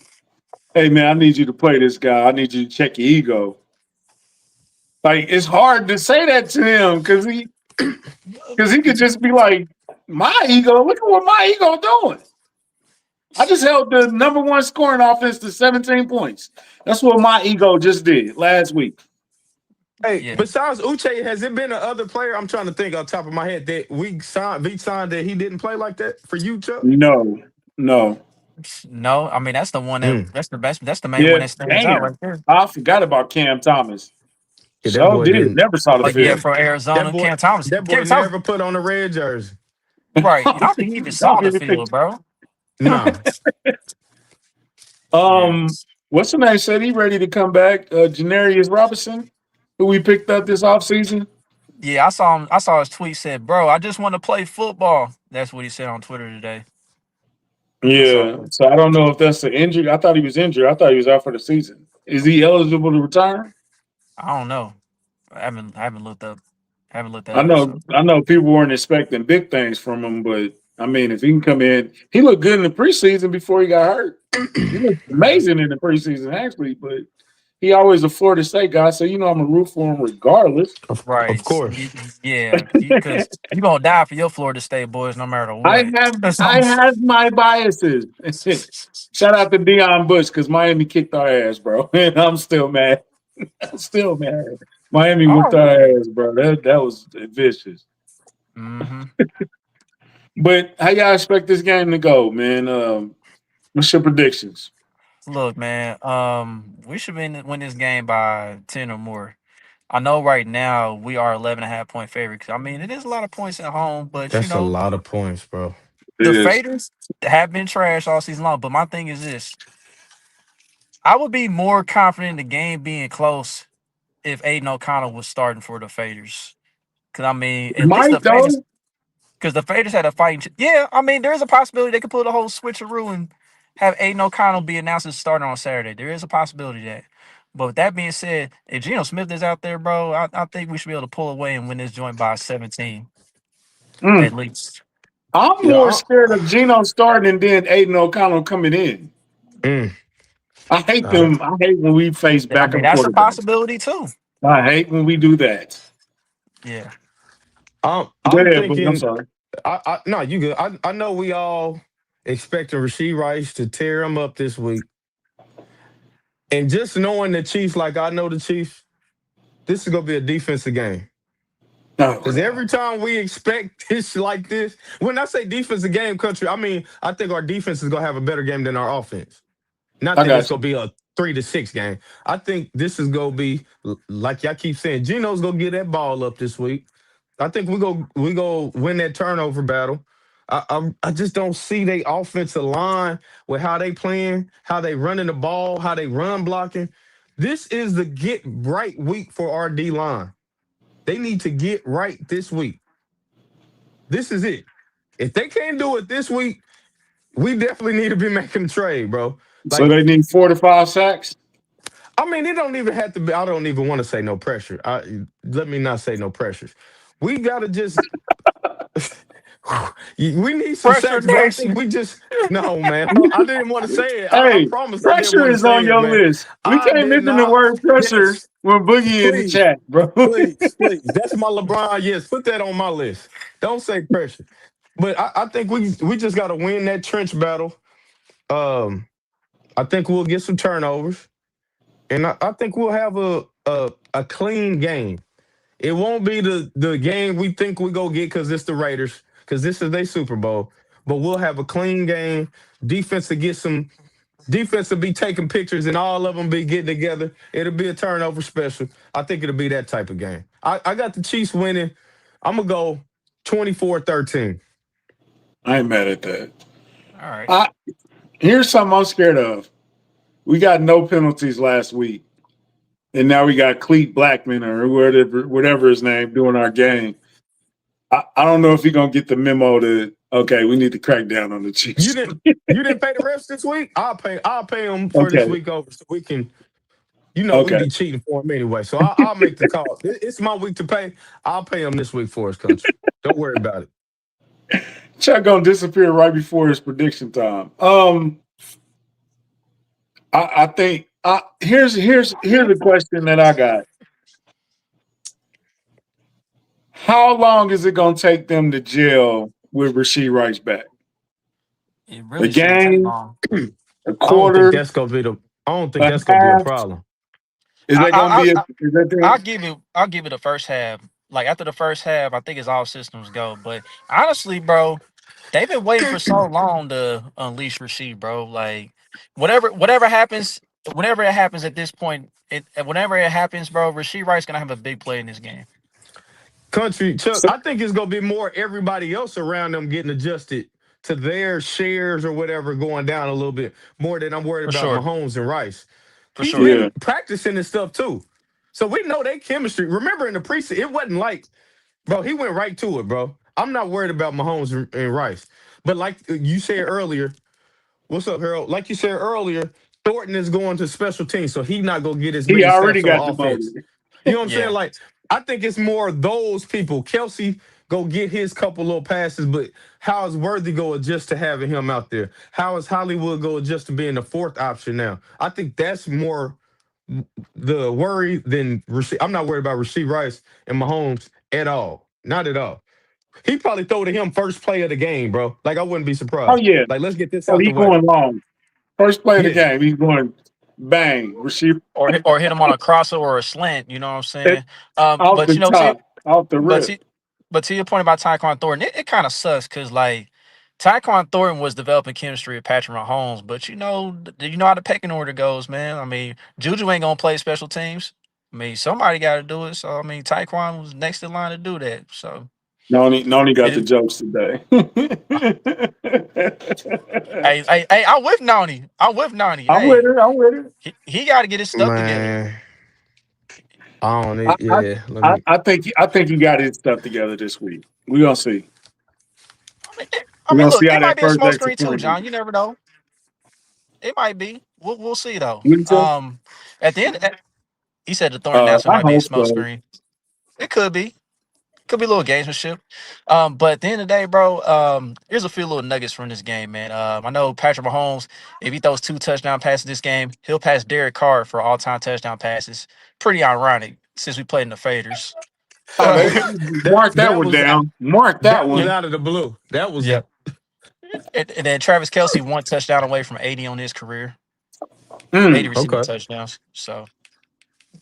"Hey, man, I need you to play this guy. I need you to check your ego." Like, it's hard to say that to him because he could just be like, "My ego. Look at what my ego doing. I just held the number one scoring offense to 17 points. That's what my ego just did last week." Hey, Yeah. besides Uche, has it been another player? I'm trying to think off the top of my head that we signed that he didn't play like that for you, Chuck? No, no. No, I mean that's the one Mm. that's the best. That's the main one Yeah, that stands out damn. right there. I forgot about Cam Thomas. Yeah, that So boy did. didn't. Never saw the Yeah, field. from That Arizona, boy, Cam Thomas. that boy Cam Thomas, never put on a red jersey. right? I I don't think he even saw don't the even think. field, bro. Nah, Yeah. Um, what's the name said he ready to come back? Janarius Robinson, who we picked up this offseason. Yeah, I saw him. I saw his tweet said, "Bro, I just want to play football." That's what he said on Twitter today. I saw Yeah. that. So I don't know if that's the injury. I thought he was injured. I thought he was out for the season. Is he eligible to retire? I don't know. I haven't looked up. Haven't looked that I up. know So I know people weren't expecting big things from him, but I mean if he can come in, he looked good in the preseason before he got hurt. He looked mhm. amazing in the preseason actually, but he always a Florida State guy, so you know I'm a root for him regardless. of Right. course. Yeah, because you gonna die for your Florida State boys no matter I what. have That's what I I'm saying. have my biases. Shout out to Deion Bush because Miami kicked our ass, bro. And I'm still mad. I'm still mad. Miami whooped Oh, our ass, bro. That was vicious. mm-hmm. But how y'all expect this game to go, man? What's your predictions? Look, man. We should win this game by 10 or more. I know right now we are 11.5 point favorites. I mean, it is a lot of points at home, but That's a lot of points, bro. It the is. Faders have been trash all season long. But my thing is this: I would be more confident in the game being close if Aiden O'Connell was starting for the Faders. Because I mean, It at least might the Faders, though. Because the Faders had a fighting. Yeah, I mean, there is a possibility they could pull the whole switcheroo and have Aiden O'Connell be announced as starter on Saturday. There is a possibility of that. But with that being said, if Geno Smith is out there, bro, I think we should be able to pull away and win this joint by 17 at Mm. least. I'm Yeah. more scared of Geno starting and then Aiden O'Connell coming in. Mm, I hate all right. them. I hate when we face I mean, backup that's a quarterbacks. possibility too. I hate when we do that. Yeah. Go I'm ahead, but I'm thinking. sorry. No, you good. I know we all expecting Rashee Rice to tear him up this week, and just knowing the Chiefs, like I know the Chiefs, this is gonna be a defensive game. No, Because every time we expect this like this, when I say defensive game, country, I mean I think our defense is gonna have a better game than our offense. Not I that it's got gonna you. be a 3-6 game. I think this is gonna be like y'all keep saying. Geno's gonna get that ball up this week. I think we go win that turnover battle. I just don't see they offensive line with how they playing, how they running the ball, how they run blocking. This is the get right week for our D line. They need to get right this week. This is it. If they can't do it this week, we definitely need to be making a trade, bro. So Like, they need 4 to 5 sacks. I mean, it don't even have to be. I don't even want to say no pressure. Let me not say no pressures. We gotta just. We need some Pressure sacks, but I think Nation. we just no, man. I didn't want to say it. I Hey, promise I didn't pressure want to is on say it, your man. list. We I can't did mention the not. word pressure Yes, when Boogie in the please, chat, bro. please. That's my LeBron. Yes, put that on my list. Don't say pressure. But I think we just got to win that trench battle. Um, I think we'll get some turnovers, and I think we'll have a clean game. It won't be the game we think we go get because it's the Raiders, because this is their Super Bowl. But we'll have a clean game. Defense to get some defense will be taking pictures and all of them be getting together. It'll be a turnover special. I think it'll be that type of game. I got the Chiefs winning. I'm gonna go 24-13. I ain't mad at that. All right. I Here's something I'm scared of. We got no penalties last week, and now we got Cleet Blackman or whatever his name doing our game. I don't know if he's gonna get the memo that okay, we need to crack down on the You Chiefs. didn't you didn't pay the refs this week? I'll pay them for this Okay, week over so we can. We okay. be cheating for them anyway. So I'll make the call. It's my week to pay. I'll pay them this week for us, country. Don't worry about it. Chuck gonna disappear right before his prediction time. I think here's a question that I got. How long is it gonna take them to jail with Rashee Rice back? It A really shouldn't take game, long. a I don't think quarter, that's gonna be the. I don't think a that's gonna be a half. problem. Is that gonna I, be a? I, Is that I'll the, give it the first half. Like after the first half, I think it's all systems go. But honestly, bro, they've been waiting for so long to unleash Rasheed, bro. Like whatever happens, whenever it happens at this point, whenever it happens, bro, Rasheed Rice gonna have a big play in this game. Country, Chuck, I think it's gonna be more everybody else around them getting adjusted to their shares or whatever going down a little bit more than I'm worried For about sure. Mahomes and Rice. For He's sure. yeah? been practicing this stuff too. So we know they chemistry. Remember in the preseason, it wasn't like, bro, he went right to it, bro. I'm not worried about Mahomes and Rice. But like you said earlier, what's up, Harold? Like you said earlier, Thornton is going to special teams, so he's not gonna get as He many already snaps on got offense. demoted. You know what I'm saying? Yeah. Like, I think it's more those people. Kelsey go get his couple little passes, but how is Worthy go adjust to having him out there? How is Hollywood go adjust to being the fourth option now? I think that's more the worry than Rasheed. I'm not worried about Rashee Rice and Mahomes at all. Not at all. He probably throw to him first play of the game, bro. Like, I wouldn't be Oh surprised. yeah. Like, let's get this Oh, out the he way. going long. First play of the Yeah. game, he's going bang. Receiver Or hit him on a crossover or a slant. You know what I'm saying? off But the top, off the but rip. to, but to your point about Tyquan Thornton, it kind of sucks because like Tyquan Thornton was developing chemistry with Patrick Mahomes, but you know how the pecking order goes, man. I mean, Juju ain't gonna play special teams. I mean, somebody got to do it. So I mean, Tyquan was next in line to do that. So Noni got it the is. jokes today. Hey, I'm with Nani. I'm with Nani. I'm with Hey, her. I'm with her. he got to get his stuff together. Man. I don't I, need, I, yeah. Let me I think he got his stuff together this week. We gonna see. I We're mean, gonna see look, how it that might be a first smoke exit screen too, point is. John. You never know. It might be. We'll see though. What you say? At the end, he said the Thornton announcement I might be a hope smoke so. screen. It could be. Could be a little gamesmanship. But at the end of the day, bro, here's a few little nuggets from this game, man. I know Patrick Mahomes, if he throws 2 touchdown passes this game, he'll pass Derek Carr for all-time touchdown passes. Pretty ironic since we played in the Faders. Oh, Hey, mark that that one was down. Mark that that was one. out of the blue. That was Yep. And then Travis Kelce 1 touchdown away from 80 on his career. 80 Mm. receiving okay. touchdowns. So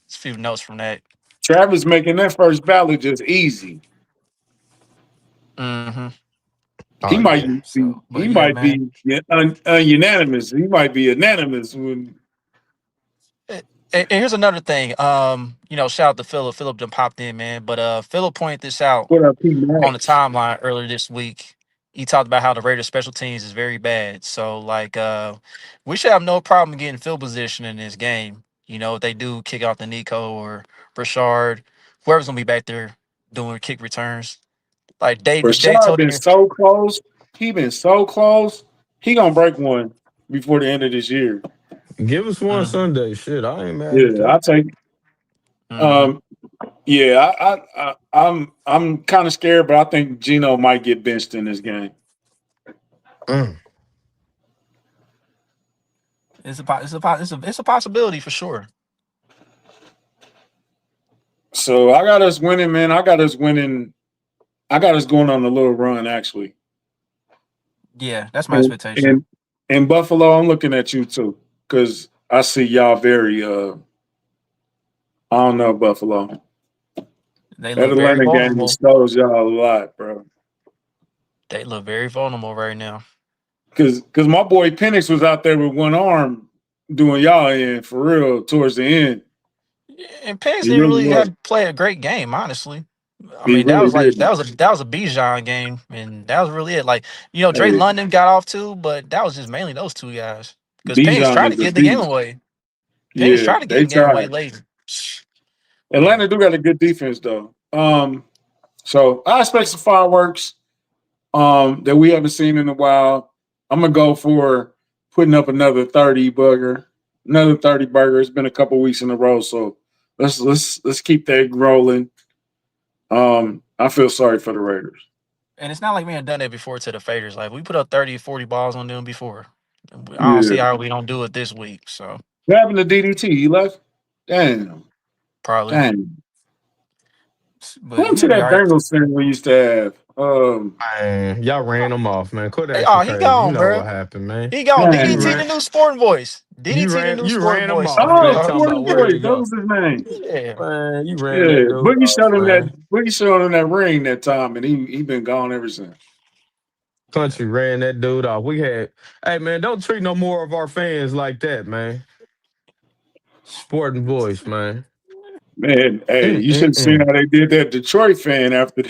it's a few notes from that. Travis making that first ballot just easy. Mm-hmm. He Oh might yeah. be. So, He but yeah, might man. be unanimous. He might be unanimous when And here's another thing. Shout out to Philip. Philip just popped in, man. But Philip pointed this out what up, P on the Max. timeline earlier this week. He talked about how the Raiders special teams is very bad. So like we should have no problem getting field position in this game. If they do kick out the Nico or Brashard, whoever's gonna be back there doing kick returns. Like they Rashard told been him so close. He been so close. He gonna break one before the end of this year. Give us one mm-hmm, Sunday. Shit, I ain't mad at Yeah, that. I take. mm-hmm. Um, yeah, I'm kind of scared, but I think Gino might get benched in this game. Mm. It's a possibility for sure. So I got us winning, man. I got us winning. I got us going on a little run, actually. Yeah, that's my And expectation. and, and Buffalo, I'm looking at you too, because I see y'all very. I don't know Buffalo. They That look very Atlanta game vulnerable. exposed y'all a lot, bro. They look very vulnerable right now. Because my boy Penix was out there with one arm doing y'all in for real towards the end. And Penix He didn't really really was. have play a great game, honestly. I He mean, that really was like did. that was a Bijan game, and that was really it. Like, Drake Hey, London got off too, but that was just mainly those two guys. Because Penix Bijan tried to is a get the game beast. away. Penix Yeah, tried to get they the game away tried. late. Yeah. Atlanta do got a good defense though. So I expect some fireworks that we haven't seen in a while. I'm gonna go for putting up another 30 burger. Another 30 burger. It's been a couple weeks in a row, so let's keep that rolling. I feel sorry for the Raiders. And it's not like we had done that before to the Faders. Like, we put up 30, 40 balls on them before. I don't see Yeah. how we don't do it this week. So, What happened to DDT? He left? Damn. probably. Damn. But Went yeah, to we that are. Bengals thing we used to have. Man, y'all ran them off, man. Quit Hey, acting he crazy. You gone, know bro. what happened, man. He gone. You Damn. DDT the ran new sporting voice. you DDT the ran new you sporting ran them voice off, now, man. Oh, Talking dog. about Sporting where Voice. he That go. was his name. Yeah. Man, you ran Yeah. that dude off, man. Boogie showed him that ring that time, and he been gone ever since. Country ran that dude off. Hey man, don't treat no more of our fans like that, man. Sporting voice, man. Man, hey, you should have seen Mm-mm-mm. how they did that Detroit fan after.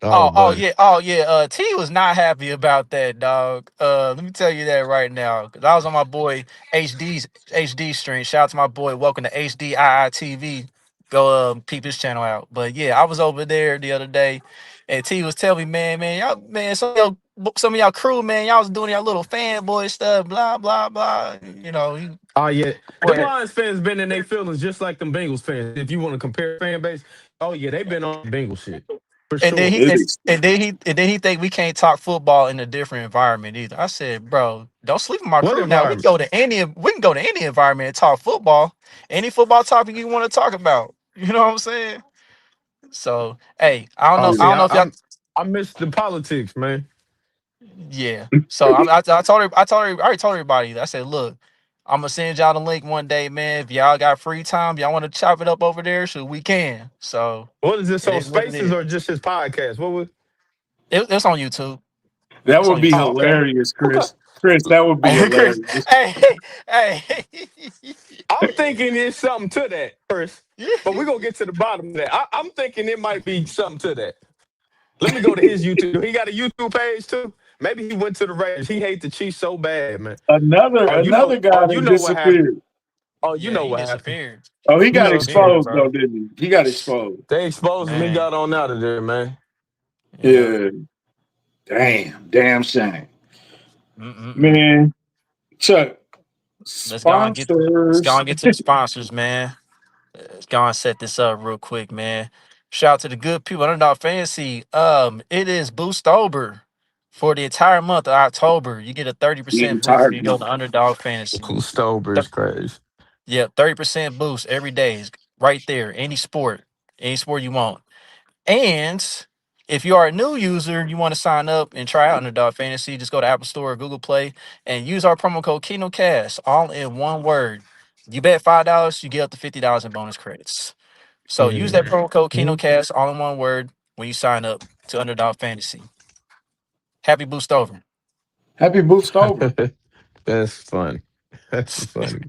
Oh, Oh buddy. yeah, T was not happy about that, dog. Let me tell you that right now, because I was on my boy HD stream. Shout out to my boy. Welcome to HDIITV. Go peep his channel out. But yeah, I was over there the other day, and T was telling me, man, y'all, man, some of y'all crew, man, y'all was doing y'all little fanboy stuff, blah blah blah. Oh yeah. Them Boy, Lions fans been in their feelings just like them Bengals fans. If you want to compare fan base, oh yeah, they been on Bengal shit. For And then sure. he It and, is. and then he think we can't talk football in a different environment either. I said, bro, don't sleep in my What crew. Now we can environment? go to any environment and talk football, any football topic you want to talk about. You know what I'm saying? So hey, Oh, I see, don't know if y'all. I miss the politics, man. Yeah. So I told her I already told everybody. I said, look, I'm gonna send y'all the link one day, man. If y'all got free time, y'all want to chop it up over there, so we can. So What is this it on is what it Spaces is. or just his podcast? What was? It's on YouTube. That It's on would be YouTube. Oh, okay, hilarious, okay. Chris. Chris, that would be Hey, Chris. hilarious. Hey. I'm thinking there's something to that, Chris. But we're gonna get to the bottom of that. I'm thinking it might be something to that. Let me go to his YouTube. He got a YouTube page too. Maybe he went to the Raiders. He hates the Chiefs so bad, man. Another Oh, another guy you that know what happened. disappeared. Oh, you Yeah, know he what happened. disappeared. Oh, he You He got know, disappeared, exposed though, bro. didn't he? He got exposed. they exposed him. He Man. got on out of there, man. Yeah. Yeah. Damn shame. Mm-mm-mm. Man, Chuck, Let's go sponsors. and get to the sponsors, man. Let's go and set this up real quick, man. Shout out to the good people at Underdog Fantasy. It is Boostober for the entire month of October. You get a 30% Getting boost when tired you go now. to Underdog Fantasy. Stober's crazy. Yeah, 30% boost every day is right there. Any sport you want. And if you are a new user, you want to sign up and try out Underdog Fantasy, just go to Apple Store or Google Play and use our promo code KinoCast, all in one word. You bet $5, you get up to $50 in bonus credits. So use that promo code KinoCast, all in one word, when you sign up to Underdog Fantasy. Happy boost over. Happy boost over. That's funny. That's funny.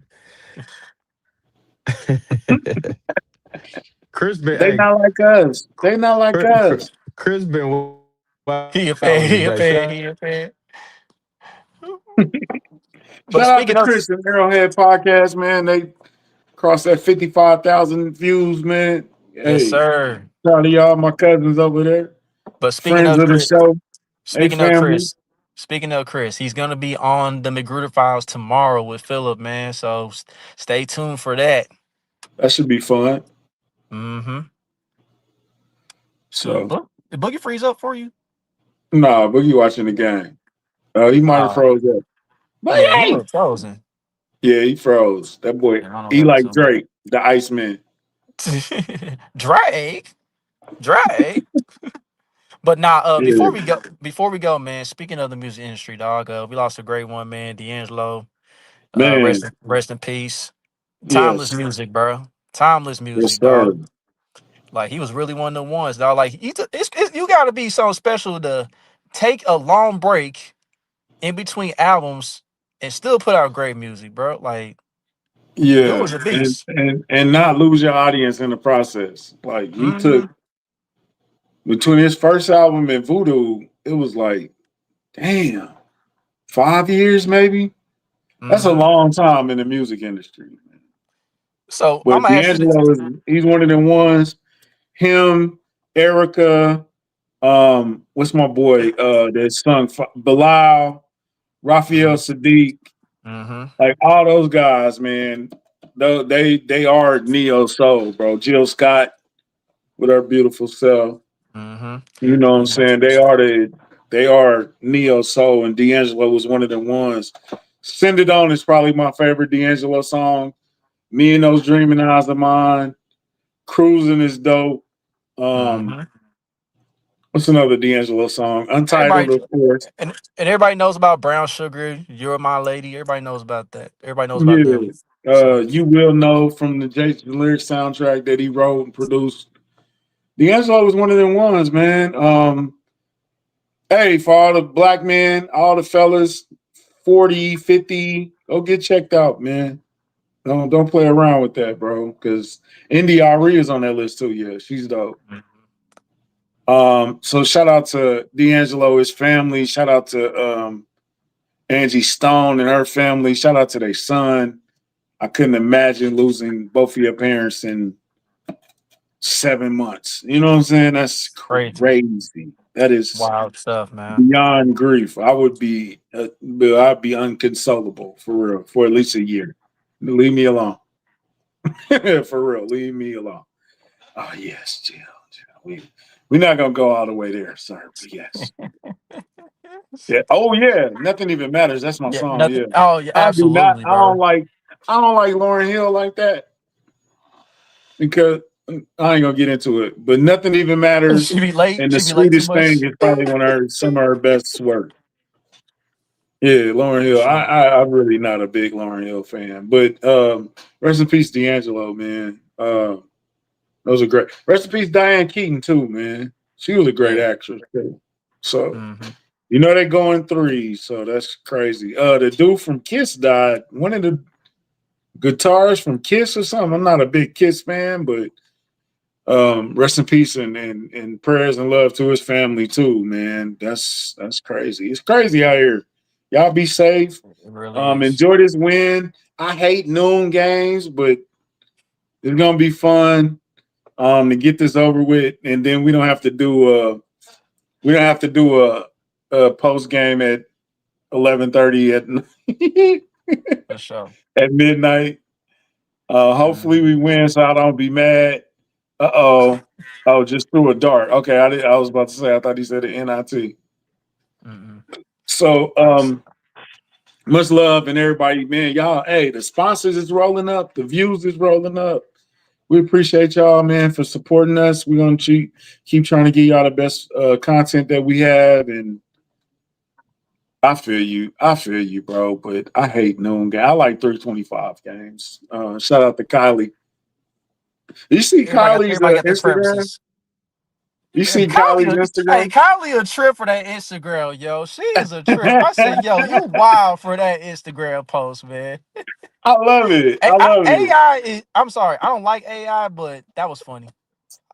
Chris been They hey, not like us. They not like us. Chris been He a wilding fan, he a today. fan, Shout he a fan. But Shout out to speaking of, Chris and Arrowhead Podcast, man. They crossed that 55,000 views, man. yes, Hey, sir. shout out to y'all, my cousins over there, But speaking friends of of the Chris, show. Hey, Speaking of family. Chris, speaking of Chris, he's gonna be on the Magruder Files tomorrow with Philip, man. So stay tuned for that. That should be fun. Mm-hmm. So, Did Boogie freeze up for you? nah, Boogie watching the game. He might have Uh froze up. But yeah, he hey, was frozen. yeah, he froze. That boy, Yeah, I don't know what he happened like to him. Drake, the Iceman. Drake. Drake. But nah, Yeah, before we go, man, speaking of the music industry, dog, we lost a great one, man, D'Angelo. man. Rest in peace. Timeless Yes, music, bro. Timeless yes, music, sir. dog. Like he was really one of the ones, dog. Like you got to be so special to take a long break in between albums and still put out great music, bro. Like dude Yeah, was a and beast. and not lose your audience in the process. Like he Mm-hmm. took between his first album and Voodoo, it was like, damn, 5 years maybe. That's a Mm-hmm. long time in the music industry. So I'm But gonna ask you this. D'Angelo he's one of them ones. Him, Erica, what's my boy? That sung Bilal, Raphael Sadiq, Mm-hmm. like all those guys, man. They are neo soul, bro. Jill Scott with her beautiful self. Mm-hmm. You know what I'm saying? They are neo soul, and D'Angelo was one of the ones. Send It On is probably my favorite D'Angelo song. Me and Those Dreaming Eyes of Mine. Cruising is dope. Mm-hmm. What's another D'Angelo song? Untitled, Everybody of course. and everybody knows about Brown Sugar. You're my lady. Everybody knows about that. Everybody knows about Yeah. them. So You Will Know from the Jason Lyric soundtrack that he wrote and produced. D'Angelo was one of them ones, man. Hey, for all the black men, all the fellas, 40, 50, go get checked out, man. Don't play around with that, bro. Because Indy Ari is on that list too. Yeah, she's dope. So shout out to D'Angelo, his family. Shout out to Angie Stone and her family. Shout out to their son. I couldn't imagine losing both of your parents in 7 months. You know what I'm saying? That's crazy. crazy. That is Wild stuff, man. beyond grief. I'd be unconsolable for real for at least a year. Leave me alone. For real, leave me alone. Oh yes, Jill. We're not gonna go all the way there, sir. But yes. Yeah. Oh yeah. Nothing even matters. That's my Yeah, song. nothing. Yeah. Oh, yeah, I do not. absolutely, bro. I don't like Lauryn Hill like that because I ain't gonna get into it. But nothing even matters. She be late. And the She be late too sweetest thing much. is probably some of her best work. Yeah, Lauryn Hill. I'm really not a big Lauryn Hill fan, but rest in peace, D'Angelo, man. Those are great. Rest in peace, Diane Keaton too, man. She was a great Yeah. actress too. So Mm-hmm. they go in threes, so that's crazy. The dude from Kiss died. One of the guitarists from Kiss or something. I'm not a big Kiss fan, but rest in peace and prayers and love to his family too, man. That's crazy. It's crazy out here. Y'all be safe. It really is. Enjoy this win. I hate noon games, but it's gonna be fun to get this over with, and then we don't have to do a post game at 11:30 For sure. at midnight. Hopefully we win, so I don't be mad. Oh, just threw a dart. Okay, I was about to say. I thought he said the NIT. Mm-mm. So, much love and everybody, man. Y'all, hey, the sponsors is rolling up. The views is rolling up. We appreciate y'all, man, for supporting us. We're gonna keep trying to get y'all the best content that we have, and I feel you, bro. But I hate noon game. I like 325 games. Shout out to Kylie. You see Kylie's Everybody got their Instagram? preferences. You see Kylie's Hey, Instagram? Kylie a trip for that Instagram, yo. She is a trip. I said, yo, you wild for that Instagram post, man. I love it. Hey, I love it. AI is. I'm sorry, I don't like AI, but that was funny.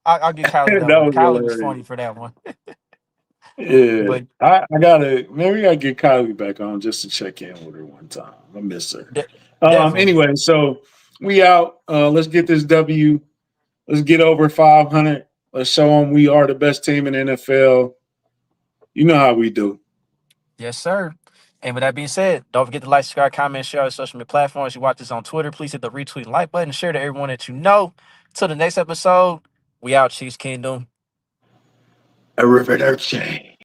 I'll give Kylie that That one. was Kylie was hilarious. funny for that one. Yeah, But I gotta maybe I get Kylie back on just to check in with her one time. I miss her. definitely, Anyway, so we out. Let's get this W. Let's get over 500. Let's show them we are the best team in the NFL. You know how we do. yes, sir. And with that being said, don't forget to like, subscribe, comment, share on social media platforms. You watch this on Twitter, please hit the retweet and like button. Share to everyone that you know. Till the next episode, we out, Chiefs Kingdom. A river chain.